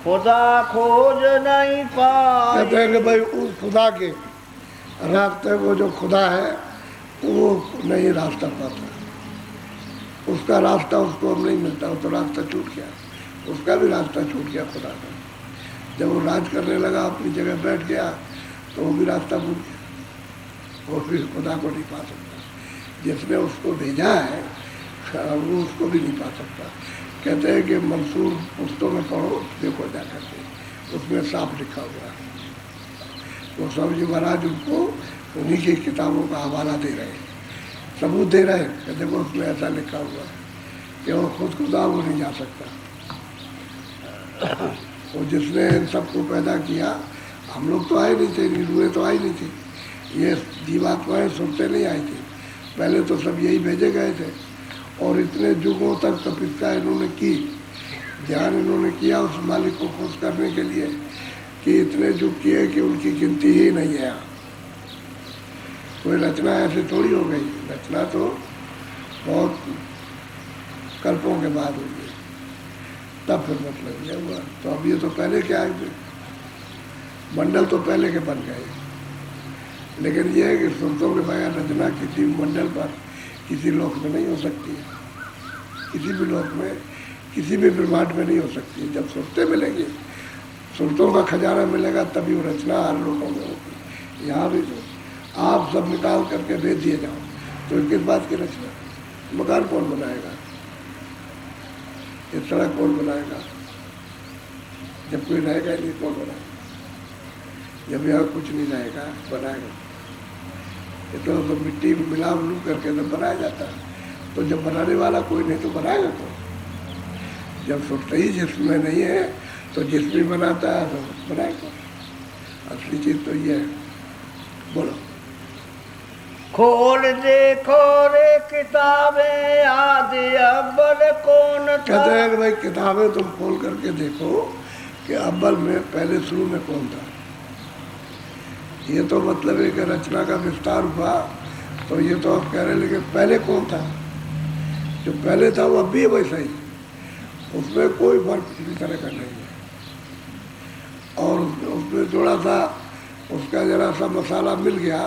खुदा खोज नहीं पाई। कहते हैं कि भाई उस खुदा के रास्ते, वो जो खुदा है वो नहीं रास्ता पाता, उसका रास्ता उसको अब नहीं मिलता, वो तो रास्ता छूट गया, उसका भी रास्ता छूट गया खुदा का। जब वो राज करने लगा, अपनी जगह बैठ गया, तो वो भी रास्ता भूल गया, वो फिर खुदा को नहीं पा सकता। जिसने उसको भेजा है वो उसको भी नहीं पा सकता। कहते हैं कि मंसूर पुस्तकों में पढ़ो, देखो जा करके, उसमें साफ लिखा हुआ है। तो स्वामी जी महाराज उनको उन्हीं की किताबों का हवाला दे रहे हैं, सबूत दे रहे हैं कि देखो उसमें ऐसा लिखा हुआ है कि वो खुद खुदा वो नहीं जा सकता। और जिसने इन सबको पैदा किया, हम लोग तो आए नहीं थे, निरूएं तो आई नहीं थी, ये जीवात्माएँ सुनते नहीं आई थी, पहले तो सब यही भेजे गए थे। और इतने युगों तक तपस्या इन्होंने की, ध्यान इन्होंने किया उस मालिक को खुश करने के लिए, कि इतने युग किए कि उनकी गिनती ही नहीं है। कोई रचना ऐसे थोड़ी हो गई, रचना तो बहुत कल्पों के बाद हुई है, तब फिर मतलब ये हुआ। तो अब ये तो पहले क्या है, मंडल तो पहले के बन गए, लेकिन यह है कि संतों के बगैर रचना किसी मंडल पर किसी लोक में नहीं हो सकती है, किसी भी लोक में, किसी भी ब्रह्मांड में नहीं हो सकती। जब सुरतें मिलेंगी, सुरतों का खजाना मिलेगा, तभी वो रचना हर लोगों में होगी। यहाँ भी तो आप सब निकाल करके भेज दिए जाओ तो किस बात की रचना? मकान कौन बनाएगा? ये सड़क कौन बनाएगा? जब कोई रहेगा नहीं कौन बनाएगा? जब यहाँ कुछ नहीं रहेगा बनाएगा। ये तो सब मिट्टी में मिला मिलू करके सब बनाया जाता है, तो जब बनाने वाला कोई नहीं तो बनाएगा कौन? जब सुनते ही जिसमें नहीं है तो जिसमें बनाता है तो बनाएगा। असली चीज तो ये है। बोलो। खोल देखो रे किताबें आदि अव्वल कौन था। कहते हैं कि भाई किताबें तुम खोल करके देखो कि अव्वल में पहले शुरू में कौन था। ये तो मतलब है कि रचना का विस्तार हुआ, तो ये तो आप कह रहे हैं, लेकिन पहले कौन था? जो पहले था वो अब भी है वैसा ही, उसमें कोई फर्क किसी तरह का नहीं है। और उसमें थोड़ा सा उसका जरा सा मसाला मिल गया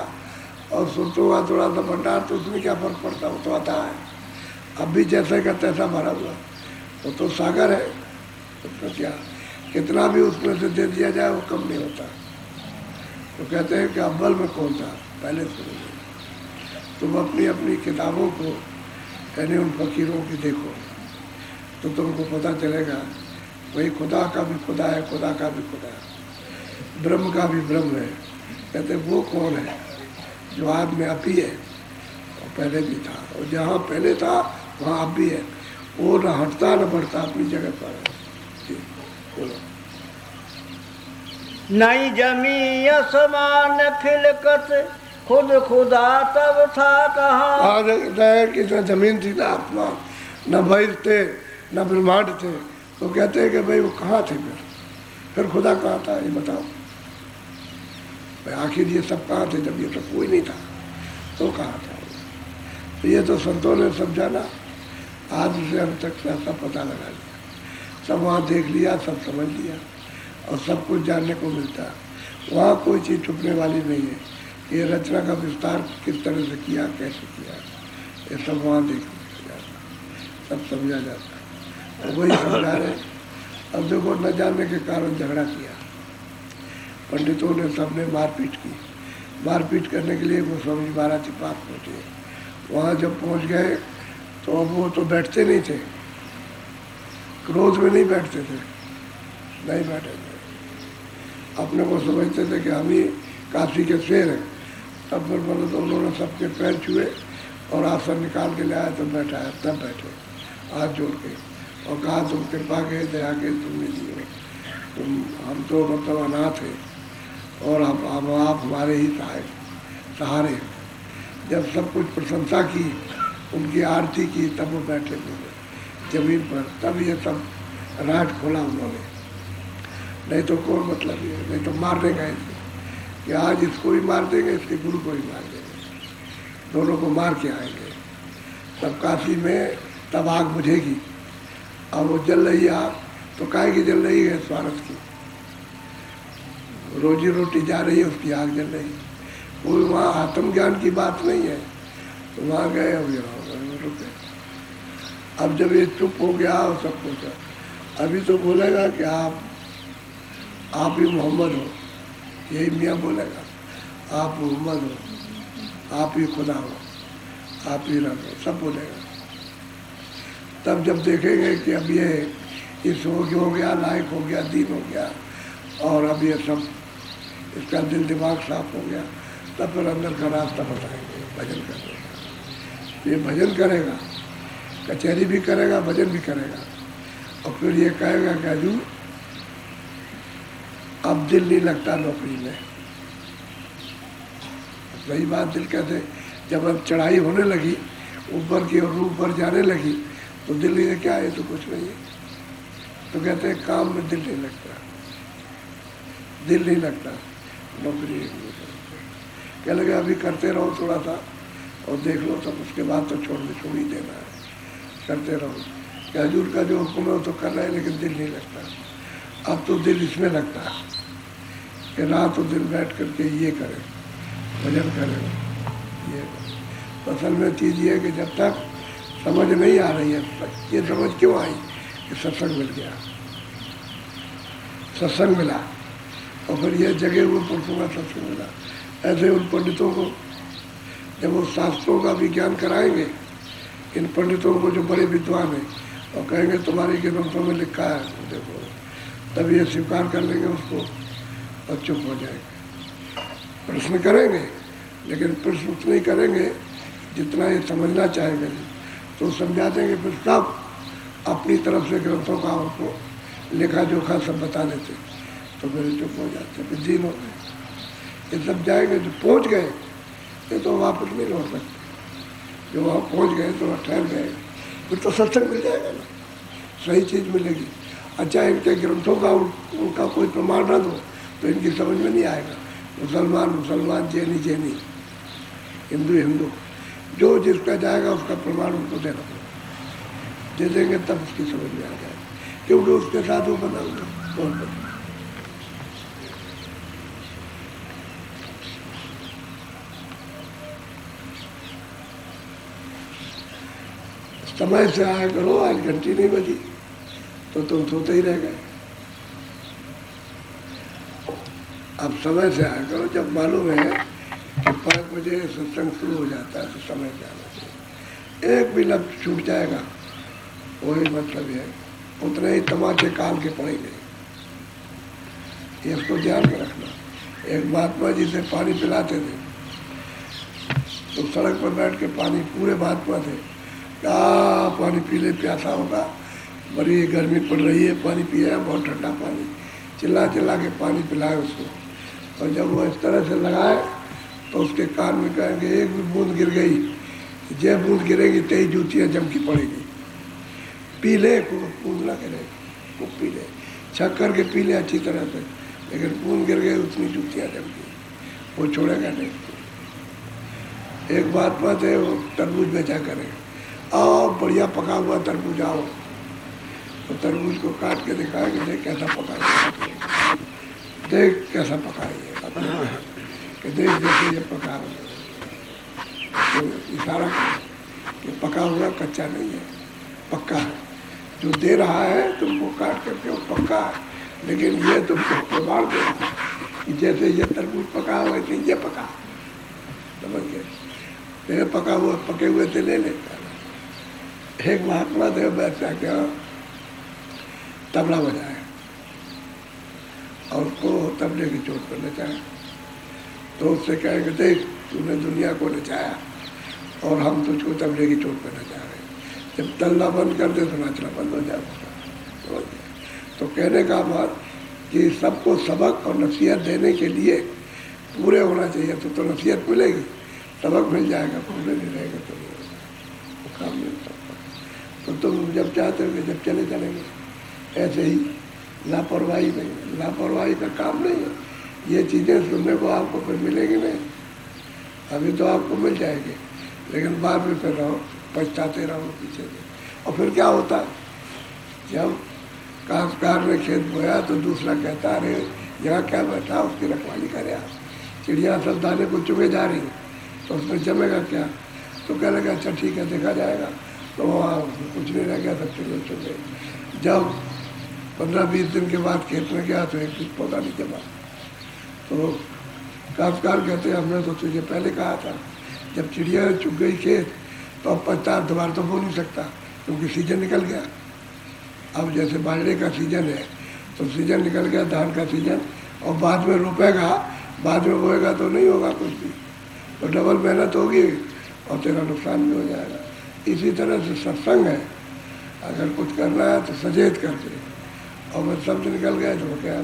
और सुरतों का थोड़ा सा भंडार, तो उसमें क्या फर्क पड़ता? वो तो आता है, अब भी जैसे का तैसा भरा हुआ, वो तो सागर है, उसमें क्या, कितना भी उसमें से दे दिया जाए वो कम नहीं होता। तो कहते हैं कि अव्वल में कौन था? पहले शुरू में। तुम अपनी अपनी किताबों को, यानी उन फकीरों की देखो तो तुमको पता चलेगा वही खुदा का भी खुदा है, खुदा का भी खुदा है, ब्रह्म का भी ब्रह्म है। कहते वो कौन है? जो आज में अब भी है और पहले भी था, और जहाँ पहले था वहाँ अब भी है। वो न हटता न बढ़ता, अपनी जगह पर है। बोलो। नहीं जमी आसमान खिलकत खुद खुदा तब था कहाँ। आज कि न जमीन थी ना आसमान, न भैर थे न ब्रह्मांड थे, तो कहते हैं कि भाई वो कहाँ थे? फिर खुदा कहाँ था ये बताओ भाई। आखिर ये सब कहाँ थे जब ये तो कोई नहीं था, तो कहाँ था? तो ये तो संतों ने सब जाना, आज से हम तक सब पता लगा लिया, सब वहाँ देख लिया, सब समझ लिया, और सब कुछ जानने को मिलता है। वहाँ कोई चीज़ छुपने वाली नहीं है। ये रचना का विस्तार किस तरह से किया, कैसे किया, ये सब वहाँ देख लिया जाता, सब समझा जाता है। और वही समझा रहे। अब देखो, न जानने के कारण झगड़ा किया, पंडितों ने, सबने मारपीट की। मारपीट करने के लिए वो स्वामी महाराज के पास पहुँचे। वहाँ जब पहुँच गए तो अब वो तो बैठते नहीं थे, क्रोध में नहीं बैठते थे, नहीं बैठे थे, अपने को समझते थे कि हम ही काशी के शेर हैं। तब फिर बोले तो उन्होंने सबके पैर छुए और आसन निकाल के ले आए, तो बैठाया, तब बैठे हाथ जोड़ के और कहा तुम कृपा के, दया के, तुम नहीं हो, तुम, हम तो मतलब अनाथ हैं और आप हमारे ही सहारे। जब सब कुछ प्रशंसा की, उनकी आरती की, तब वो बैठे थे जमीन पर। तब ये सब राज खोला उन्होंने, नहीं तो कौन मतलब ये, नहीं तो मारने गए थे कि आज इसको भी मार देंगे, इसके गुरु को भी मार देंगे, दोनों को मार के आएंगे। तब काशी में तब आग बुझेगी, और वो जल रही आग तो काहे की जल रही है? स्वार्थ की, रोजी रोटी जा रही है, उसकी आग जल रही है। कोई वहाँ आत्मज्ञान की बात नहीं है। तो वहाँ गए और रुके। अब जब ये चुप हो गया और सब कुछ, अभी तो बोलेगा कि आप ही मोहम्मद हो, यही मियाँ बोलेगा, आप मोहम्मद हो, आप ही खुदा हो, आप ही रब हो, सब बोलेगा। तब जब देखेंगे कि अब ये इस हो गया, लायक हो गया, दीन हो गया, और अब ये सब इसका दिल दिमाग साफ हो गया, तब फिर अंदर का रास्ता बताएंगे भजन करने का। ये भजन करेगा, कचहरी भी करेगा, भजन भी करेगा, और फिर ये कहेगा कि हजूर अब दिल नहीं लगता नौकरी में। सही बात, दिल कहते जब अब चढ़ाई होने लगी ऊपर की और ऊपर जाने लगी, तो दिल ये क्या है? तो कुछ नहीं है। तो कहते हैं काम में दिल नहीं लगता, दिल नहीं लगता, नौकरी क्या लगे अभी करते रहो थोड़ा सा और देख लो, तब उसके बाद तो छोड़ ही देना है, करते रहो। कि हजूर का जो हुक्म है वो तो कर रहे हैं, लेकिन दिल नहीं लगता। अब तो दिल इसमें लगता है कि रात और दिन बैठ करके ये करें, भजन करें, ये करें। तो असल में चीज़ ये है कि जब तक समझ नहीं आ रही है, ये समझ क्यों आई कि सत्संग मिल गया, सत्संग मिला, और फिर ये जगे हुए पुरुषों का सत्संग मिला। ऐसे उन पंडितों को जब वो शास्त्रों का भी ज्ञान कराएंगे, इन पंडितों को जो बड़े विद्वान हैं, और कहेंगे तुम्हारे ग्रंथों में लिखा है, देखो, तब ये स्वीकार कर लेंगे उसको और चुप हो जाएंगे। प्रश्न करेंगे, लेकिन प्रश्न उतने ही करेंगे जितना ये समझना चाहेंगे, तो समझा देंगे। फिर सब अपनी तरफ से ग्रंथों का उनको लेखा जोखा सब बता देते, तो फिर चुप हो जाते, फिर दीन होते। ये सब जाएंगे, जो पहुँच गए ये तो वापस नहीं लौट सकते। जो वहाँ पहुँच गए तो वहाँ ठहर गए, फिर तो सत्संग मिल जाएगा ना, सही चीज़ मिलेगी। अच्छा, इनके ग्रंथों का उनका कोई प्रमाण न दो तो इनकी समझ में नहीं आएगा। मुसलमान मुसलमान, जैनी जैनी, हिंदू हिंदू, जो जिसका जाएगा उसका प्रमाण उनको देना पड़ेगा। दे देंगे तब उसकी समझ में आ जाएगा, क्योंकि उसके साथ वो बना हुआ कौन बना। समय से आया करो, आज घंटी नहीं बजी तो तुम सोते ही रह गए। अब समय से आया करो, जब मालूम है कि 5 बजे सत्संग शुरू हो जाता है तो समय से आना चाहिए। एक भी लफ्ज छूट जाएगा, वही मतलब है उतने ही तमाचे काल के पड़ेंगे। इसको ध्यान में रखना। एक महात्मा जी से पानी पिलाते थे, तो सड़क पर बैठ के पानी, पूरे महात्मा थे, क्या पानी पी ले, प्यासा होगा, बड़ी गर्मी पड़ रही है, पानी पिया, बहुत ठंडा पानी, चिल्ला चिल्ला के पानी पिलाए उसको। और जब वो इस तरह से लगाए तो उसके कान में कहेंगे एक भी बूंद गिर गई, जब बूंद गिरेगी तेई जूतियाँ जम की पड़ेगी, पी ले, बूंद ना गिरे, वो पी ले, छक करके पी ले अच्छी तरह से, लेकिन बूंद गिर गई उतनी जूतियाँ जम की, वो छोड़ेगा नहीं। एक बात बात है, वो तरबूज बेचा करें, आओ बढ़िया पका हुआ तरबूज आओ, तो तरबूज को काट के दिखाया कि देख कैसा पका है, देख कैसा पका है, कि देख जैसे ये पका हुआ, तो इशारा कि पका हुआ कच्चा नहीं है, पक्का है। जो दे रहा है तुमको काट करके वो पक्का है, लेकिन ये तुमको प्रमाण दे रहा है कि जैसे ये तरबूज पका हुआ है ये पका, समझ गए। ये पका हुआ पके हुए थे ले लेता। एक महात्मा थे, बैठा क्या तबला बजाए और उसको तबले की चोट पर नचाया, तो उससे कहेंगे देख तूने दुनिया को नचाया और हम तुझको तबले की चोट पर नचा रहे हैं, जब तल्ला बंद कर दे तो नाचना बंद हो जाएगा। तो कहने का बात कि सबको सबक और नसीहत देने के लिए पूरे होना चाहिए, तो नसीहत मिलेगी, सबक मिल जाएगा, पूरे नहीं रहेगा तो नहीं होगा, वो काम नहीं सकता। तो तुम जब चाहते हो कि जब चले चलेंगे, ऐसे ही लापरवाही नहीं, लापरवाही का काम नहीं है। ये चीज़ें सुनने को आपको फिर मिलेगी नहीं, अभी तो आपको मिल जाएगी, लेकिन बाद में फिर रहो पछताते रहो पीछे से। और फिर क्या होता है, जब काश्तकार ने खेत बोया तो दूसरा कहता अरे यहाँ क्या बैठा, उसकी रखवाली करे आप, चिड़िया सब दाने को चुगे जा रही, तो उसमें जमेगा क्या, तो कह लगा अच्छा ठीक है देखा जाएगा। तो वहाँ कुछ नहीं रह गया, सब चिड़िया चुगे। जब 15-20 दिन के बाद खेत में गया तो एक भी पौधा नहीं जमा, तो काश्तकार कहते हमने तो तुझे पहले कहा था, जब चिड़िया चुग गई खेत तो अब 50 दोबारा तो बो नहीं सकता, क्योंकि सीजन निकल गया। अब जैसे बाजरे का सीजन है तो सीजन निकल गया, धान का सीजन, और बाद में रोपेगा, बाद में बोएगा तो नहीं होगा कुछ भी, तो डबल मेहनत होगी और तेरा नुकसान भी हो जाएगा। इसी तरह से सत्संग है, अगर कुछ करना है तो सचेत करके, और मैं शब्द निकल गया तो क्या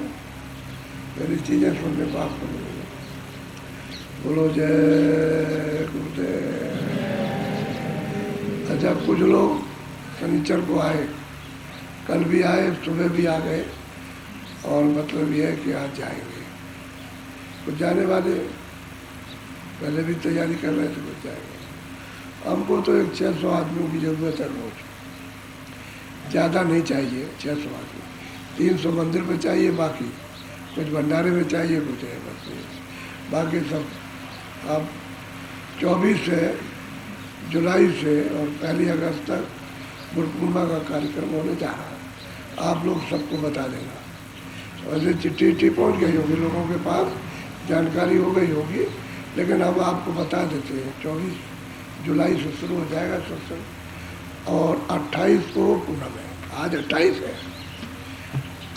मेरी चीज़ें सुनने को आपको मिलेगी। बोलो जय गुरुदेव। अच्छा, कुछ लोग शनिचर को आए, कल भी आए, सुबह भी आ गए, और मतलब ये है कि आज जाएंगे। कुछ जाने वाले पहले भी तैयारी कर रहे थे, कुछ जाएंगे। हमको तो एक 600 आदमियों की ज़रूरत है रोज, ज़्यादा नहीं चाहिए। 600 आदमी, 300 मंदिर में चाहिए, बाकी कुछ भंडारे में चाहिए, कुछ है बस ये। बाकी सब अब 24 जुलाई से और 1 अगस्त तक गुरु पूर्णिमा का कार्यक्रम होने जा रहा है। आप लोग सबको बता देना। वैसे चिट्ठी पहुंच गई होगी लोगों के पास, जानकारी हो गई होगी, लेकिन अब आपको बता देते हैं 24 जुलाई से शुरू हो जाएगा सत्संग और 28 को पूनम है। आज 28 है,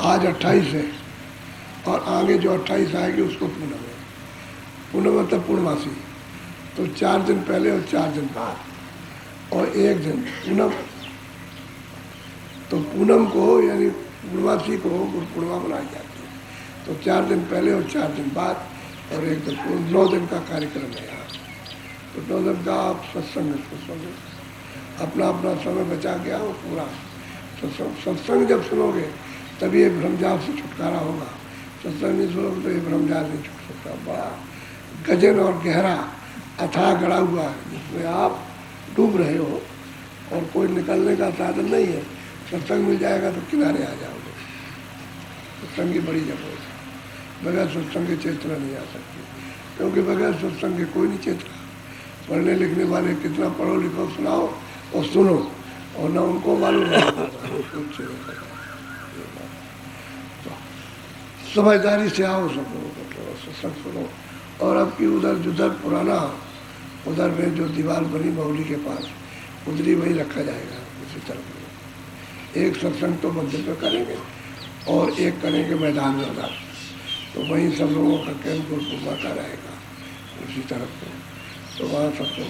आज 28 है और आगे जो 28 आएगी उसको पूनम है। पूनम मतलब पूर्णमासी, तो 4 दिन पहले और 4 दिन बाद और 1 दिन पूनम। तो पूनम को यानी पूर्णमासी को गुरु पूर्णिमा मनाई जाती है। तो 4 दिन पहले और 4 दिन बाद और 1 दिन 9 दिन का कार्यक्रम है यहाँ। तो 9 दिन का आप सत्संग अपना अपना समय बचा के आओ पूरा। सत्संग जब सुनोगे तभी ये भ्रमजाल से छुटकारा होगा। सत्संग नहीं सुनोगे तो ये भ्रमजाल नहीं छूट सकता। बड़ा गजन और गहरा अथाह गड़ा हुआ है जिसमें आप डूब रहे हो और कोई निकलने का साधन नहीं है। सत्संग मिल जाएगा तो किनारे आ जाओगे। सत्संग की बड़ी जरूरत है, बगैर सत्संग के चेतना नहीं आ सकती, क्योंकि बगैर सत्संग के कोई नहीं चेतना। पढ़ने लिखने वाले कितना पढ़ो लिखो सुनाओ और सुनो, और ना उनको मालूम है। तो समझदारी से आओ सब लोगों को, सत्संग सुनो। और अब की उधर जुधर पुराना उधर में जो दीवार बनी मौली के पास, उधरी वही रखा जाएगा। उसी तरफ एक सत्संग तो मंदिर में करेंगे और एक करेंगे मैदान में उधर, तो वहीं सब लोगों का कैंप गुरु पूर्णिमा का रहेगा उसी तरफ में। तो वहाँ सबको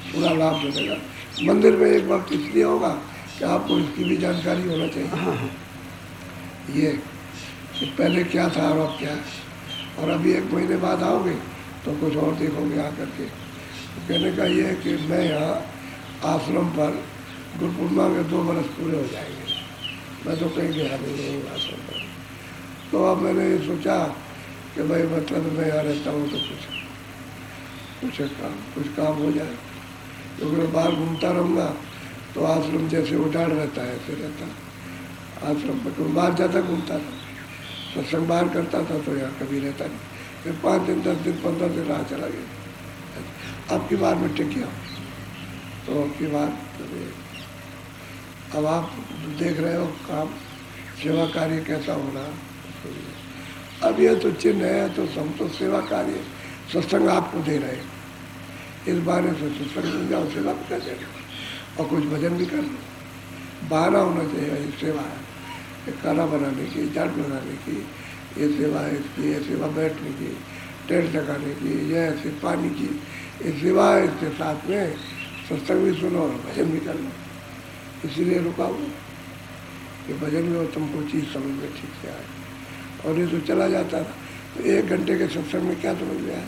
पूरा लाभ मिलेगा। मंदिर में एक वक्त इसलिए होगा कि आपको इसकी भी जानकारी होना चाहिए ये कि पहले क्या था और अब क्या है। और अभी 1 महीने बाद आओगे तो कुछ और देखोगे आकर के। तो कहने का ये है कि मैं यहाँ आश्रम पर गुरु पूर्णिमा के 2 बरस पूरे हो जाएंगे। मैं तो कहीं गया नहीं हूँ आश्रम पर। तो अब मैंने ये सोचा कि भाई मतलब मैं यहाँ रहता हूँ तो कुछ काम हो जाए, क्योंकि मैं बाहर घूमता रहूँगा तो आश्रम जैसे उजाड़ रहता है ऐसे रहता। आश्रम पर तो बाहर ज़्यादा घूमता था, सत्संग बाहर करता था तो यहाँ कभी रहता नहीं। फिर 5 दिन 10 दिन 15 दिन रहा चला गया। अब की बार मैं टिकिया, तो अब की बार अब आप देख रहे हो काम सेवा कार्य कैसा हो रहा। अब यह तो चिन्ह है, तो हम तो सेवा कार्य सत्संग आपको दे रहे हैं। इस बारे से सत्संग मिल जाओ, सेवा भी कर देना और कुछ भजन भी कर लो। बहाना होना चाहिए, ये सेवा है, खाना बनाने की, झाड़ लगाने की, ये सेवा है इसकी, ये सेवा बैठने की, टेंट लगाने की, ये ऐसे पानी की, ये सेवा है। इसके साथ में सत्संग भी सुनो और भजन भी कर लो। इसीलिए रुका हूँ कि भजन में तुमको चीज़ समझ में ठीक से आए। और ये तो चला जाता था तो 1 घंटे के सत्संग में क्या समझ में आया।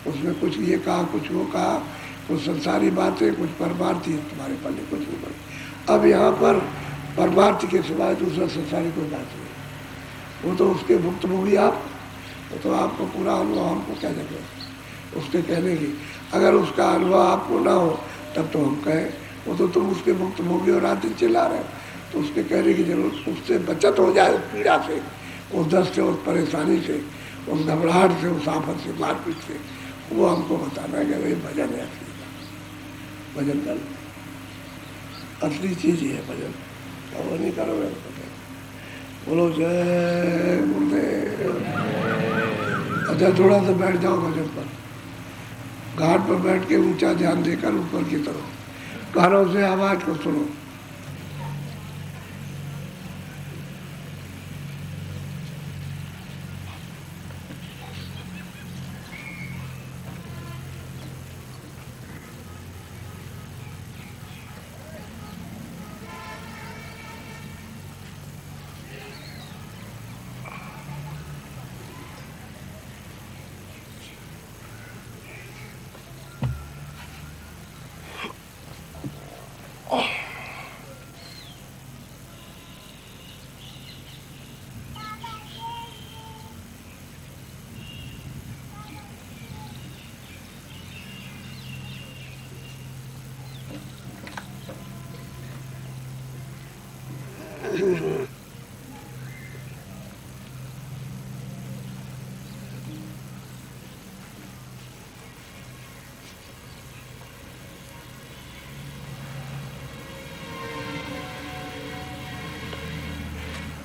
उसमें कुछ ये कहा, कुछ वो कहा, कुछ संसारी बातें, कुछ परमार्थी, तुम्हारे पल्ले कुछ नहीं पड़े। अब यहाँ पर परमार्थ के सिवाय दूसरा संसारी कोई बात नहीं। वो तो उसके भुक्तभोगी आप, वो तो आपको पूरा अनुभव, हमको क्या जरूरत उसके कहने की। अगर उसका अनुभव आपको ना हो तब तो हम कहें, वो तो तुम उसके भुक्तभोगी और रात दिन चिल्ला रहे हो, तो उसके कहने की जरूरत। उससे बचत हो जाए, उस पीड़ा से, उस दर्द से, उस परेशानी से, उस घबराहट से, उस आफत से, मारपीट से, वो हमको बताना है कि भाई भजन है असली का, भजन कर असली चीज़ ही है भजन। और वो नहीं करोगे भजन। बोलो जय गुरुदेव। अच्छा थोड़ा सा बैठ जाओ भजन पर, घाट पर बैठ के ऊंचा ध्यान देकर ऊपर की तरफ कानों से आवाज को सुनो।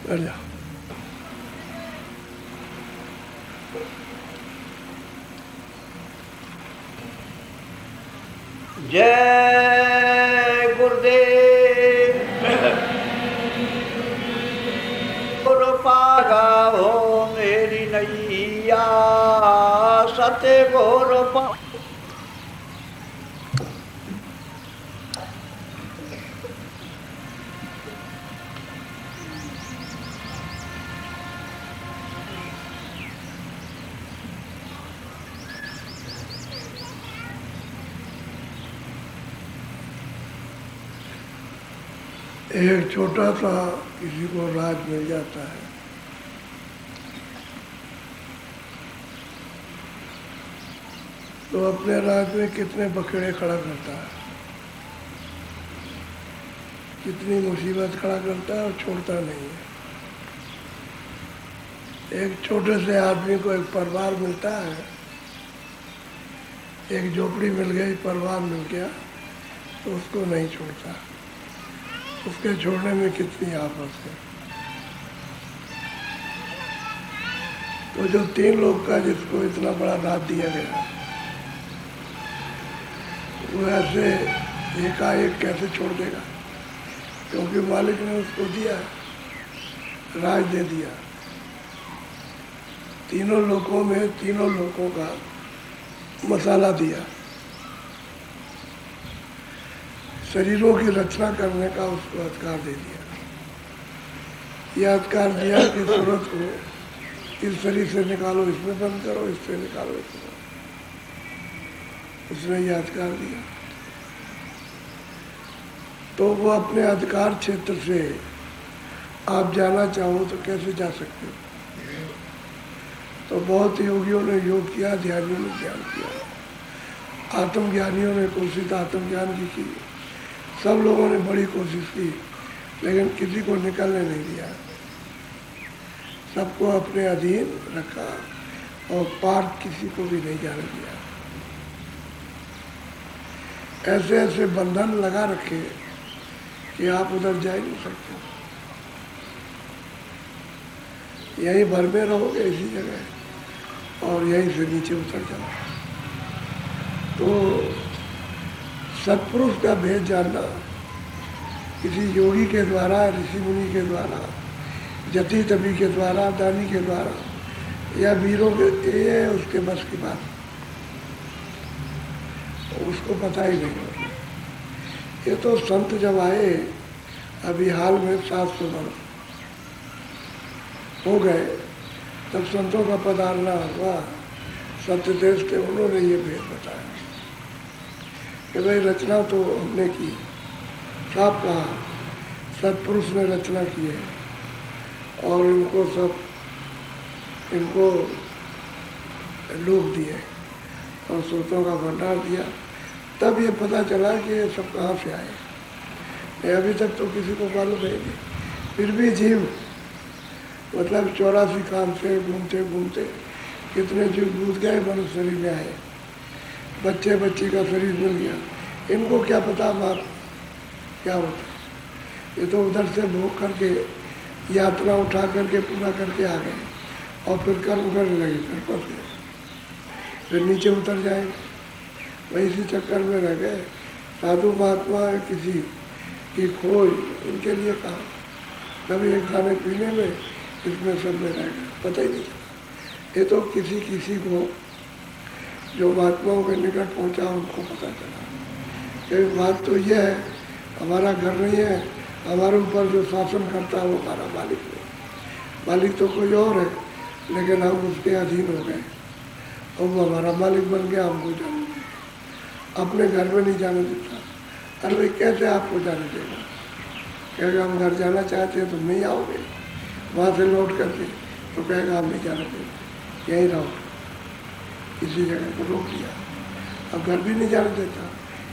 बैठ जाओ। जय गुरुदेव। गुरु पागा हो मेरी नैया सत्य गुरु पा। एक छोटा सा किसी को राज मिल जाता है, तो अपने राज में कितने बखेड़े खड़ा करता है, कितनी मुसीबत खड़ा करता है और छोड़ता नहीं है। एक छोटे से आदमी को एक परिवार मिलता है, एक झोपड़ी मिल गई, परिवार मिल गया, तो उसको नहीं छोड़ता। उसके छोड़ने में कितनी आफत है। तो जो 3 लोग का जिसको इतना बड़ा राज दिया गया, वो ऐसे एकाएक कैसे छोड़ देगा? क्योंकि मालिक ने उसको दिया, राज दे दिया। तीनों लोगों में तीनों लोगों का मसाला दिया, शरीरों की रचना करने का उसको अधिकार दे दिया। यह अधिकार दिया कि सूरज को इस शरीर से निकालो, इसमें बंद करो, इससे निकालो, इसमें। उसने यह अधिकार दिया, तो वो अपने अधिकार क्षेत्र से आप जाना चाहो तो कैसे जा सकते हो? तो बहुत योगियों ने योग किया, ध्यानियों ने ध्यान किया, आत्मज्ञानियों ने कोशिश आत्मज्ञान की। सब लोगों ने बड़ी कोशिश की, लेकिन किसी को निकलने नहीं दिया। सबको अपने अधीन रखा और पार किसी को भी नहीं जाने दिया। ऐसे ऐसे बंधन लगा रखे कि आप उधर जा ही नहीं सकते। यहीं भर में रहोगे इसी जगह और यहीं से नीचे उतर जाओ। तो सत्पुरुष का भेद जानना किसी योगी के द्वारा, ऋषि मुनि के द्वारा, जति तपी के द्वारा, दानी के द्वारा या वीरों के, ये उसके बस की बात, उसको पता ही नहीं। ये तो संत जब आए, अभी हाल में 700 वर्ष हो गए, तब संतों का पधारना हुआ, सत्यदेव थे, उन्होंने ये भेद बताया कि भाई रचना तो हमने की, साफ कहा सत्पुरुष ने रचना की है और इनको लोक दिए और स्रोतों का भंडार दिया। तब ये पता चला कि ये सब कहाँ से आए। अभी तक तो किसी को मालूम नहीं। फिर भी जीव मतलब 84 काम से घूमते घूमते कितने जीव कूद गए, मनुष्य शरीर में आए, बच्चे बच्ची का शरीर मिल गया। इनको क्या पता बात क्या होता है। ये तो उधर से भोग करके यात्रा उठा करके पूरा करके आ गए और फिर कर्म करने लगे, फिर फंस गए, फिर नीचे उतर जाएंगे। वही इसी चक्कर में रह गए। साधु महात्मा किसी की खोज इनके लिए कहा, कभी एक खाने पीने में इसमें सब में रह गए, पता ही नहीं चला। ये तो किसी किसी को जो महात्माओं के निकट पहुंचा उनको पता चला कि बात तो यह है, हमारा घर नहीं है, हमारे ऊपर जो शासन करता है वो हमारा मालिक नहीं, मालिक तो कोई और है, लेकिन हम उसके अधीन हो गए और वो हमारा मालिक बन गया। हमको जाने देता, अपने घर में नहीं जाने देता। अरे भाई कैसे आपको जाने देगा? कहेगा हम घर जाना चाहते हैं, तुम नहीं आओगे। वहाँ से लौट करके तो कहेगा हम नहीं जाने देंगे, यहीं रहो। इसी जगह पर रोक दिया, अब घर भी नहीं जाने देता।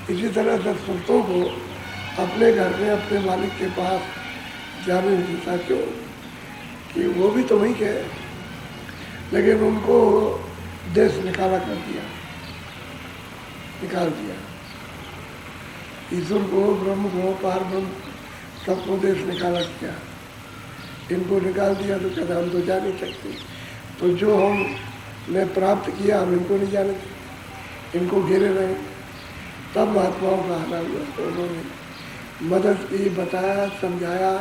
इसी तरह से संतों को अपने घर में अपने मालिक के पास जाने नहीं देता। क्यों? कि वो भी तो वहीं के, लेकिन उनको देश निकाला कर दिया, निकाल दिया। ईश्वर को, ब्रह्म को, पार ब्रह्म सबको देश निकाला किया। इनको निकाल दिया तो कहते हम तो जा नहीं सकते। तो जो हमने प्राप्त किया हम इनको नहीं जाने देते, इनको घेरे रहे। तब महात्माओं का आना हुआ तो उन्होंने मदद की, बताया, समझाया,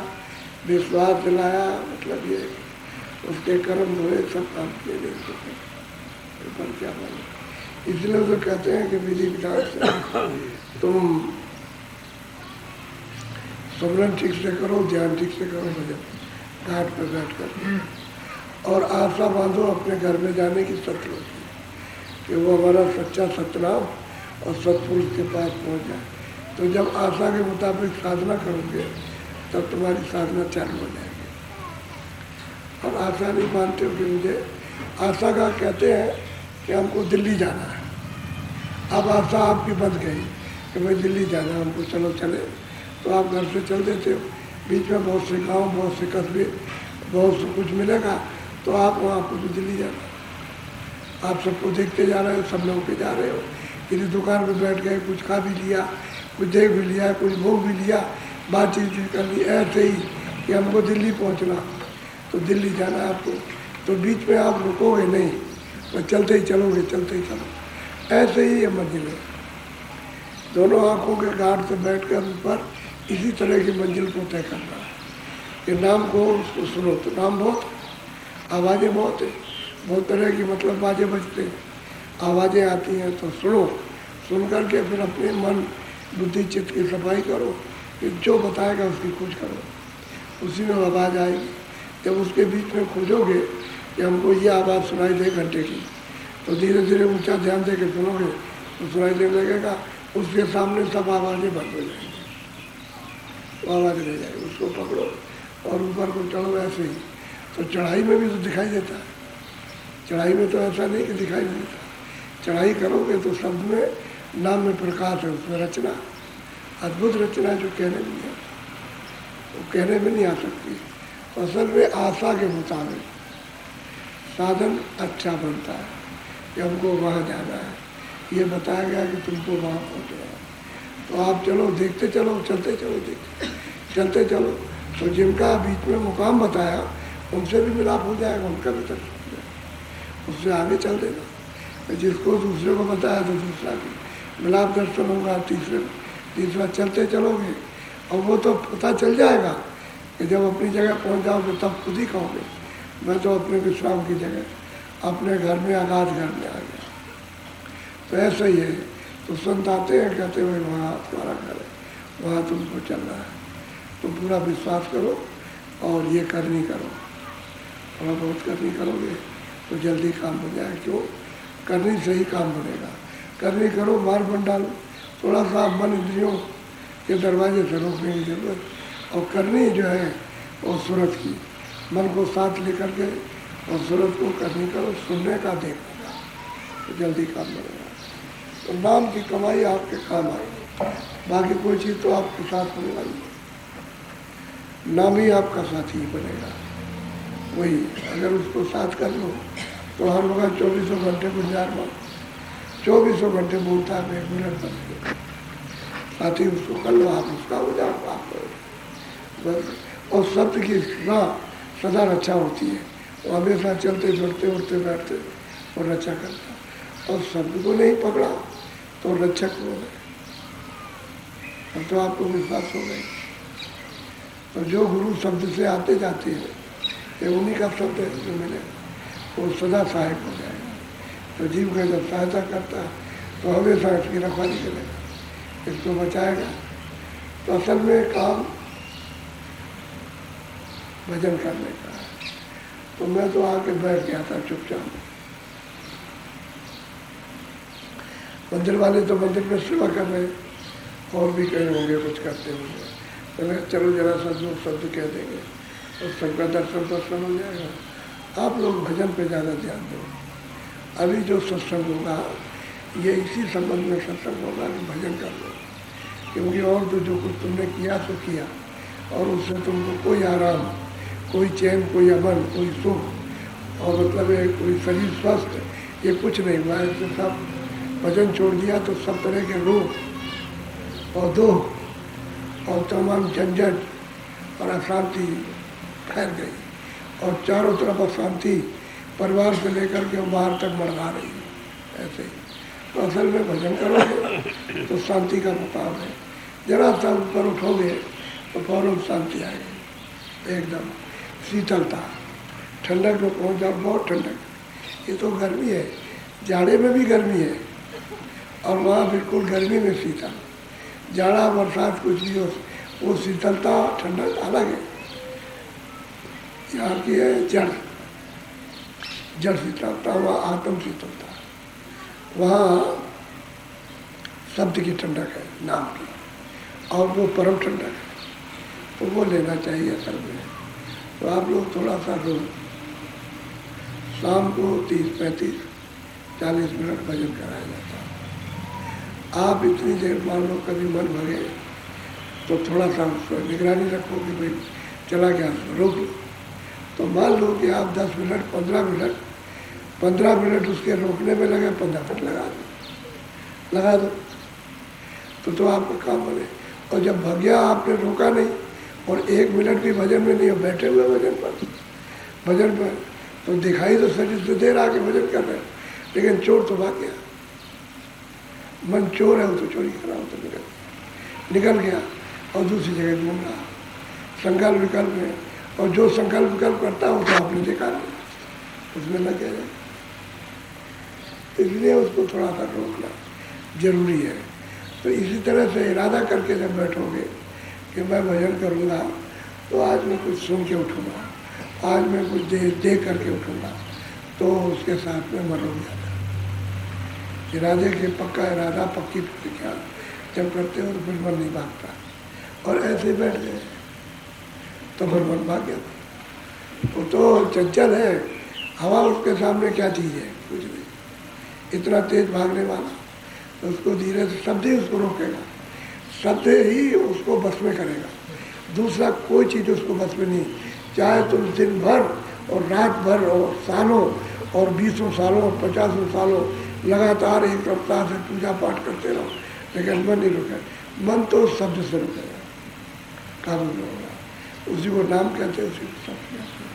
विश्वास दिलाया, मतलब ये उसके कर्म हुए, सब काम किए नहीं सकते। पर क्या माने, इसलिए तो कहते हैं कि विधि विधान से तुम सुमरन ठीक से करो, ध्यान ठीक से करो, भजन घाट पर बैठ कर, और आशा बांधो अपने घर में जाने की सतलों की, कि वो हमारा सच्चा सतनाम और सतपुरुष के पास पहुंच जाए। तो जब आशा के मुताबिक साधना करोगे तब तुम्हारी साधना चालू हो जाएगी। और आशा नहीं मानते हो कि मुझे आशा का कहते हैं कि हमको दिल्ली जाना है। अब आशा आपकी बंध गई कि भाई दिल्ली जाना है हमको, चलो चले, तो आप घर से चल देते हो। बीच में बहुत से गाँव, बहुत से कस्बे, बहुत से कुछ मिलेगा, तो आप वहाँ पर दिल्ली जाना। आप सबको देखते जा रहे हो, सब लोग के जा रहे हो, किसी दुकान पर बैठ गए, कुछ खा भी लिया, कुछ देख भी लिया, कुछ भोग भी लिया, बातचीत भी कर ली, ऐसे ही कि हमको दिल्ली पहुँचना, तो दिल्ली जाना है आपको। तो बीच में आप रुकोगे नहीं, तो चलते ही चलोगे, चलते ही चलो। ऐसे ही ये मंजिल है, दोनों आँखों के घाट से बैठ कर ऊपर इसी तरह की मंजिल को तय करना है कि नाम को उसको सुनो। तो नाम बहुत, आवाज़ें बहुत है, बहुत तरह की मतलब बाजें बजते हैं, आवाज़ें आती हैं, तो सुनो। सुन करके फिर अपने मन बुद्धि चित्त की सफाई करो, कि जो बताएगा उसकी खोज करो, उसी में आवाज़ आएगी। जब उसके बीच में खोजोगे कि हमको ये आवाज़ सुनाई दे घंटे की, तो धीरे धीरे ऊंचा ध्यान दे के सुनोगे तो सुनाई देने लगेगा, उसके सामने सब आवाज़ें बंद हो जाएंगी, वो आवाज़ रह जाएगी। उसको पकड़ो और ऊपर को चढ़ो। ऐसे ही तो चढ़ाई में भी तो दिखाई देता है, चढ़ाई में तो ऐसा नहीं कि दिखाई नहीं देता। चढ़ाई करोगे तो शब्द में नाम में प्रकाश है, उसमें रचना, अद्भुत रचना जो कहने में नहीं आती, वो कहने में नहीं आ सकती। असल में आशा के मुताबिक साधन अच्छा बनता है कि हमको वहाँ जाना है, ये बताया गया कि तुमको वहाँ पहुँचना है, तो आप चलो, देखते चलो, चलते चलो, देखते चलते चलो। तो जिनका बीच में मुकाम बताया उनसे भी मिलाप हो जाएगा, उनका भी दर्शन हो जाएगा, उससे आगे चल देना। जिसको दूसरे को बताया तो दूसरा भी मिलाप दर्शन होगा, तीसरा चलते चलोगे, और वो तो पता चल जाएगा कि जब अपनी जगह पहुंच जाओगे तब खुद ही कहोगे मैं तो अपने विश्राम की जगह, अपने घर में, आगाज घर में आ गया। तो ऐसा ही है। तो संत आते हैं, कहते हुए वहाँ तुम्हारा घर है, वहाँ तुमको चलना है, तुम पूरा विश्वास करो और ये करनी करो। थोड़ा बहुत करनी करोगे तो जल्दी काम हो जाए। क्यों? करनी से ही काम बनेगा। करनी करो, मार बन डालो, थोड़ा सा मन इंद्रियों के दरवाजे से रोकने की जरूरत। और करनी जो है वो सूरत की, मन को साथ लेकर के और सूरत को करनी करो, सुनने का देखने तो जल्दी काम बनेगा। तो नाम की कमाई आपके काम आएगी, बाकी कोई चीज़ तो आपके साथ होने वाली है। नाम ही आपका साथी बनेगा। वही अगर उसको साथ कर लो तो हर वक्त 24 घंटे गुजार मानो, 24 घंटे बोलता है, 1 मिनट बन गया साथी, उसको कर लो, आप उसका हो जाओ, आप बस। और सत्य की सदा रक्षा होती है, वो हमेशा चलते फिरते उठते बैठते और रक्षा करता। और शब्द को नहीं पकड़ा तो रक्षक हो गए, अब तो आपको विश्वास हो गई। तो जो गुरु शब्द से आते जाते हैं, ये उन्हीं का शब्द है जो मिले, वो सदा सहायक हो जाएगा। तो जीव का जब सहायता करता है तो हमेशा इसकी रखवाली करेगा, इसको बचाएगा। तो असल में काम भजन करने का है। तो मैं तो आके बैठ गया था चुपचाप। मंदिर वाले तो मंदिर में सेवा कर रहे, और भी कहे होंगे कुछ करते होंगे, तो चलो जरा सा लोग शब्द कह देंगे और सबका दर्शन हो जाएगा। आप लोग भजन पे ज़्यादा ध्यान दो। अभी जो सत्संग होगा ये इसी संबंध में सत्संग होगा कि भजन कर लो, क्योंकि और तो जो कुछ तुमने किया तो किया, और उससे तुमको कोई आराम, कोई चैन, कोई अमन, कोई सुख, और मतलब है कोई शरीर स्वस्थ, ये कुछ नहीं हुआ। इससे सब भजन छोड़ दिया तो सब तरह के रोग और दुख और तमाम झंझट और अशांति फैल गई और चारों तरफ अशांति परिवार से लेकर के बाहर तक मड़गा रही है। ऐसे ही तो असल में भजन करोगे तो शांति का मुकाम है। जरा सा ऊपर उठोगे तो फौरन शांति आएगी, एकदम शीतलता, ठंडक में पहुँच जाओ, बहुत ठंडक। ये तो गर्मी है, जाड़े में भी गर्मी है और वहाँ बिल्कुल गर्मी में शीतल। जाड़ा बरसात कुछ भी हो, वो शीतलता ठंडक अलग है। यहाँ की है जड़ शीतलता, वहाँ आत्म शीतलता, वहाँ शब्द की ठंडक है, नाम की, और वो परम ठंडक है। तो वो लेना चाहिए असल में। तो आप लोग थोड़ा सा रोज शाम को 30-35-40 मिनट भजन कराया जाता है। आप इतनी देर मान लो कभी मन भगे तो थोड़ा सा उसको निगरानी रखो कि भाई चला गया तो रोक लो। तो मान लो कि आप 10 मिनट 15 मिनट उसके रोकने में लगे, 15 मिनट लगा दो तो आपका काम बने। और जब भगया आपने रोका नहीं और 1 मिनट भी भजन में नहीं हो, बैठे हुए भजन पर तो दिखाई तो शरीर से देर आके भजन कर रहे हैं, लेकिन चोर तो भाग गया। मन चोर है, वो तो चोरी कर रहा हो तो निकल गया और दूसरी जगह घूम रहा संकल्प विकल्प में। और जो संकल्प विकल्प करता है वो तो आपने देखा नहीं, उसमें लगे रहे। इसलिए उसको थोड़ा सा रोकना जरूरी है। तो इसी तरह से इरादा करके जब बैठोगे कि मैं भजन करूँगा तो आज मैं कुछ सुन के उठूँगा, आज मैं कुछ देख करके उठूँगा, तो उसके साथ में मन हो जाता है। इरादे के पक्का इरादा, पक्की प्रतिज्ञा जब करते हो तो फिर मन नहीं भागता। और ऐसे बैठ गए तो फिर मन भाग गया। वो तो चंचल है, हवा उसके सामने क्या चीज़ है, कुछ नहीं। इतना तेज भागने वाला तो उसको धीरे से शब्द ही उसको रोकेगा, शब्द ही उसको बस में करेगा, दूसरा कोई चीज़ उसको बस में नहीं। चाहे तुम दिन भर और रात भर और सालों और 20 सालों और 50 सालों लगातार एक सप्ताह से पूजा पाठ करते रहो, लेकिन मन नहीं रुकेगा। मन तो शब्द से रुकेगा, काबू में होगा। उसी को नाम कहते हैं, उसी को शब्द कहते हैं।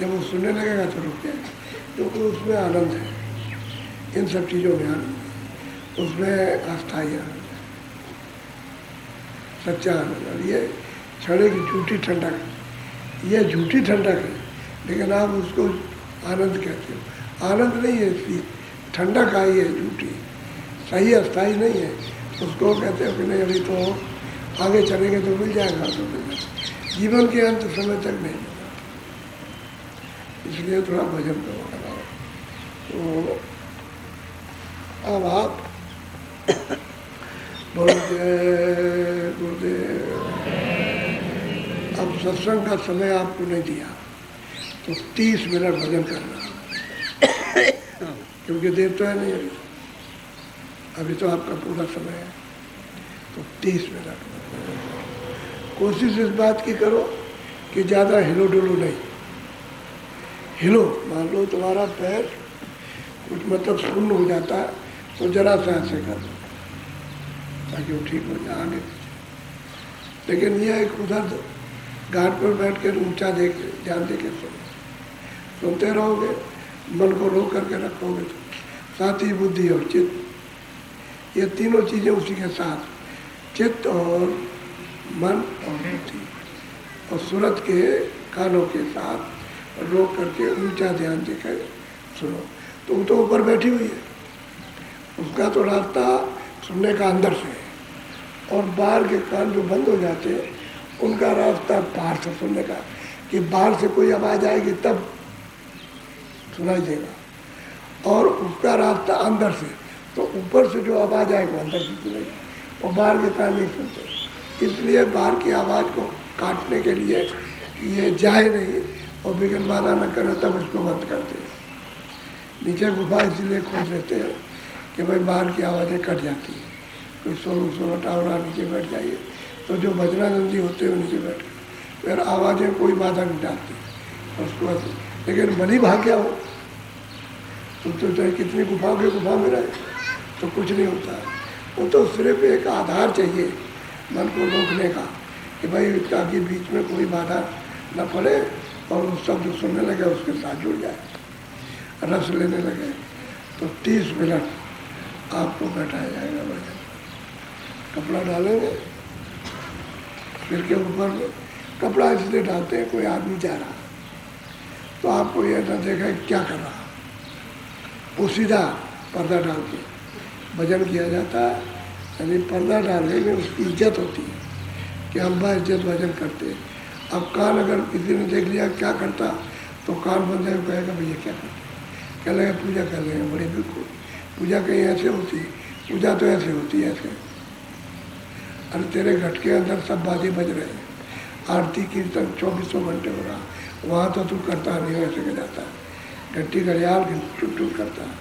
जब वो सुनने लगेगा तो रुक जाएगा, क्योंकि उसमें आनंद है, इन सब चीज़ों में आनंद है, उसमें अस्थायी आनंद है, सच्चा आनंद है। ये छड़े की झूठी ठंडक है, ये झूठी ठंडक है, लेकिन आप उसको आनंद कहते हो। आनंद नहीं है, इसलिए ठंडक आई है झूठी, सही अस्थायी नहीं है। उसको कहते हो कि नहीं अभी तो आगे चलेंगे तो मिल जाएगा, तो मिल जाएगा, जीवन के अंत समय तक नहीं मिलेगा। इसलिए थोड़ा भजन करो कराओ। तो अब आप बोलो जय गुरुदेव। अब सत्संग का समय आपको नहीं दिया तो 30 मिनट भजन करना, क्योंकि देर तो है नहीं अभी तो आपका पूरा समय है। तो 30 मिनट कोशिश इस बात की करो कि ज़्यादा हिलो डुलो नहीं। हिलो, मान लो तुम्हारा पैर कुछ मतलब शून्य हो जाता है तो जरा सा ऐसे कर दो ताकि वो ठीक हो जाए आगे। लेकिन यह एक उधर घाट पर बैठ कर ऊंचा देख ध्यान दे के सुनते रहोगे, मन को रोक करके रखोगे तो साथ ही बुद्धि और चित्त, ये तीनों चीज़ें उसी के साथ, चित्त और मन और बुद्धि और सूरत के कानों के साथ रोक करके ऊंचा ध्यान देकर सुनो। तो वो तो ऊपर बैठी हुई है, उसका तो रास्ता सुनने का अंदर से है, और बाहर के कान जो बंद हो जाते हैं उनका रास्ता बाहर से सुनने का, कि बाहर से कोई आवाज़ आएगी तब सुनाई देगा, और उसका रास्ता अंदर से, तो ऊपर से जो आवाज़ आएगी वो अंदर से सुनेगी, और बाहर के कान नहीं सुनते। इसलिए बाहर की आवाज़ को काटने के लिए ये जाए नहीं और विघ्न बाधा न करे तब उसको बंद करते हैं। नीचे गुफा इसलिए खोज लेते हैं कि भाई बाहर की आवाज़ें कट जाती हैं, कोई सोलो टावरा नीचे बैठ जाइए, तो जो भजनानंदी होते हैं नीचे बैठ कर फिर आवाज़ें कोई बाधा नहीं डालती उसको। लेकिन बनी भाग गया हो तो चाहे कितनी गुफा में रहे तो कुछ नहीं होता है। वो तो सिर्फ एक आधार चाहिए मन को रोकने का कि भाई ताकि बीच में कोई बाधा न पड़े और वो शब्द सुनने लगे, उसके साथ जुड़ जाए, रस लेने लगे, तो 30 मिनट आपको बैठाया जाएगा वजन। कपड़ा डालेंगे सिर के ऊपर में, कपड़ा इसलिए डालते हैं कोई आदमी जा रहा तो आपको यह ना देखा क्या कर रहा, वो सीधा पर्दा डाल के वजन किया जाता है। यानी पर्दा डालने में उसकी इज्जत होती है कि हम बाइज्जत वजन करते हैं। अब कान अगर किसी ने देख लिया क्या करता, तो कान बंद है, कहेगा भैया क्या करते, कह लगे पूजा कर रहे हैं, बड़े बिल्कुल पूजा कहीं ऐसे होती है, पूजा तो ऐसे होती है ऐसे। अरे तेरे घट के अंदर सब बाजे बज रहे हैं, आरती कीर्तन 24 घंटे हो रहा, वहाँ तो तू करता नहीं, ऐसे कर जाता है, घंटी घड़ियाल टुन टुन करता है,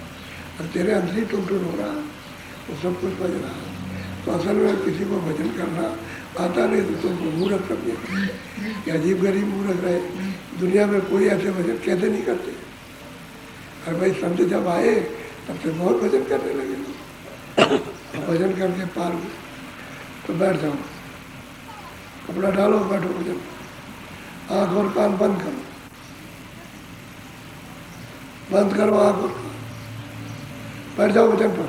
और तेरे अंदर ही टुन टुन हो रहा, तो सब कुछ बज रहा है। तो असल में किसी को भजन करना आता नहीं तो तुमको मूर्ख रख दिया कि अजीब गरीब मूर्ख रहे, दुनिया में कोई ऐसे भजन कैसे नहीं करते। अरे भाई संत जब आए तब से बहुत भजन करने लगे, भजन करके पार हुए। तो बैठ जाओ, कपड़ा डालो, बैठो भजन, आँख और कान बंद करो, बंद करो आँख और कान, बैठ जाओ भजन पर।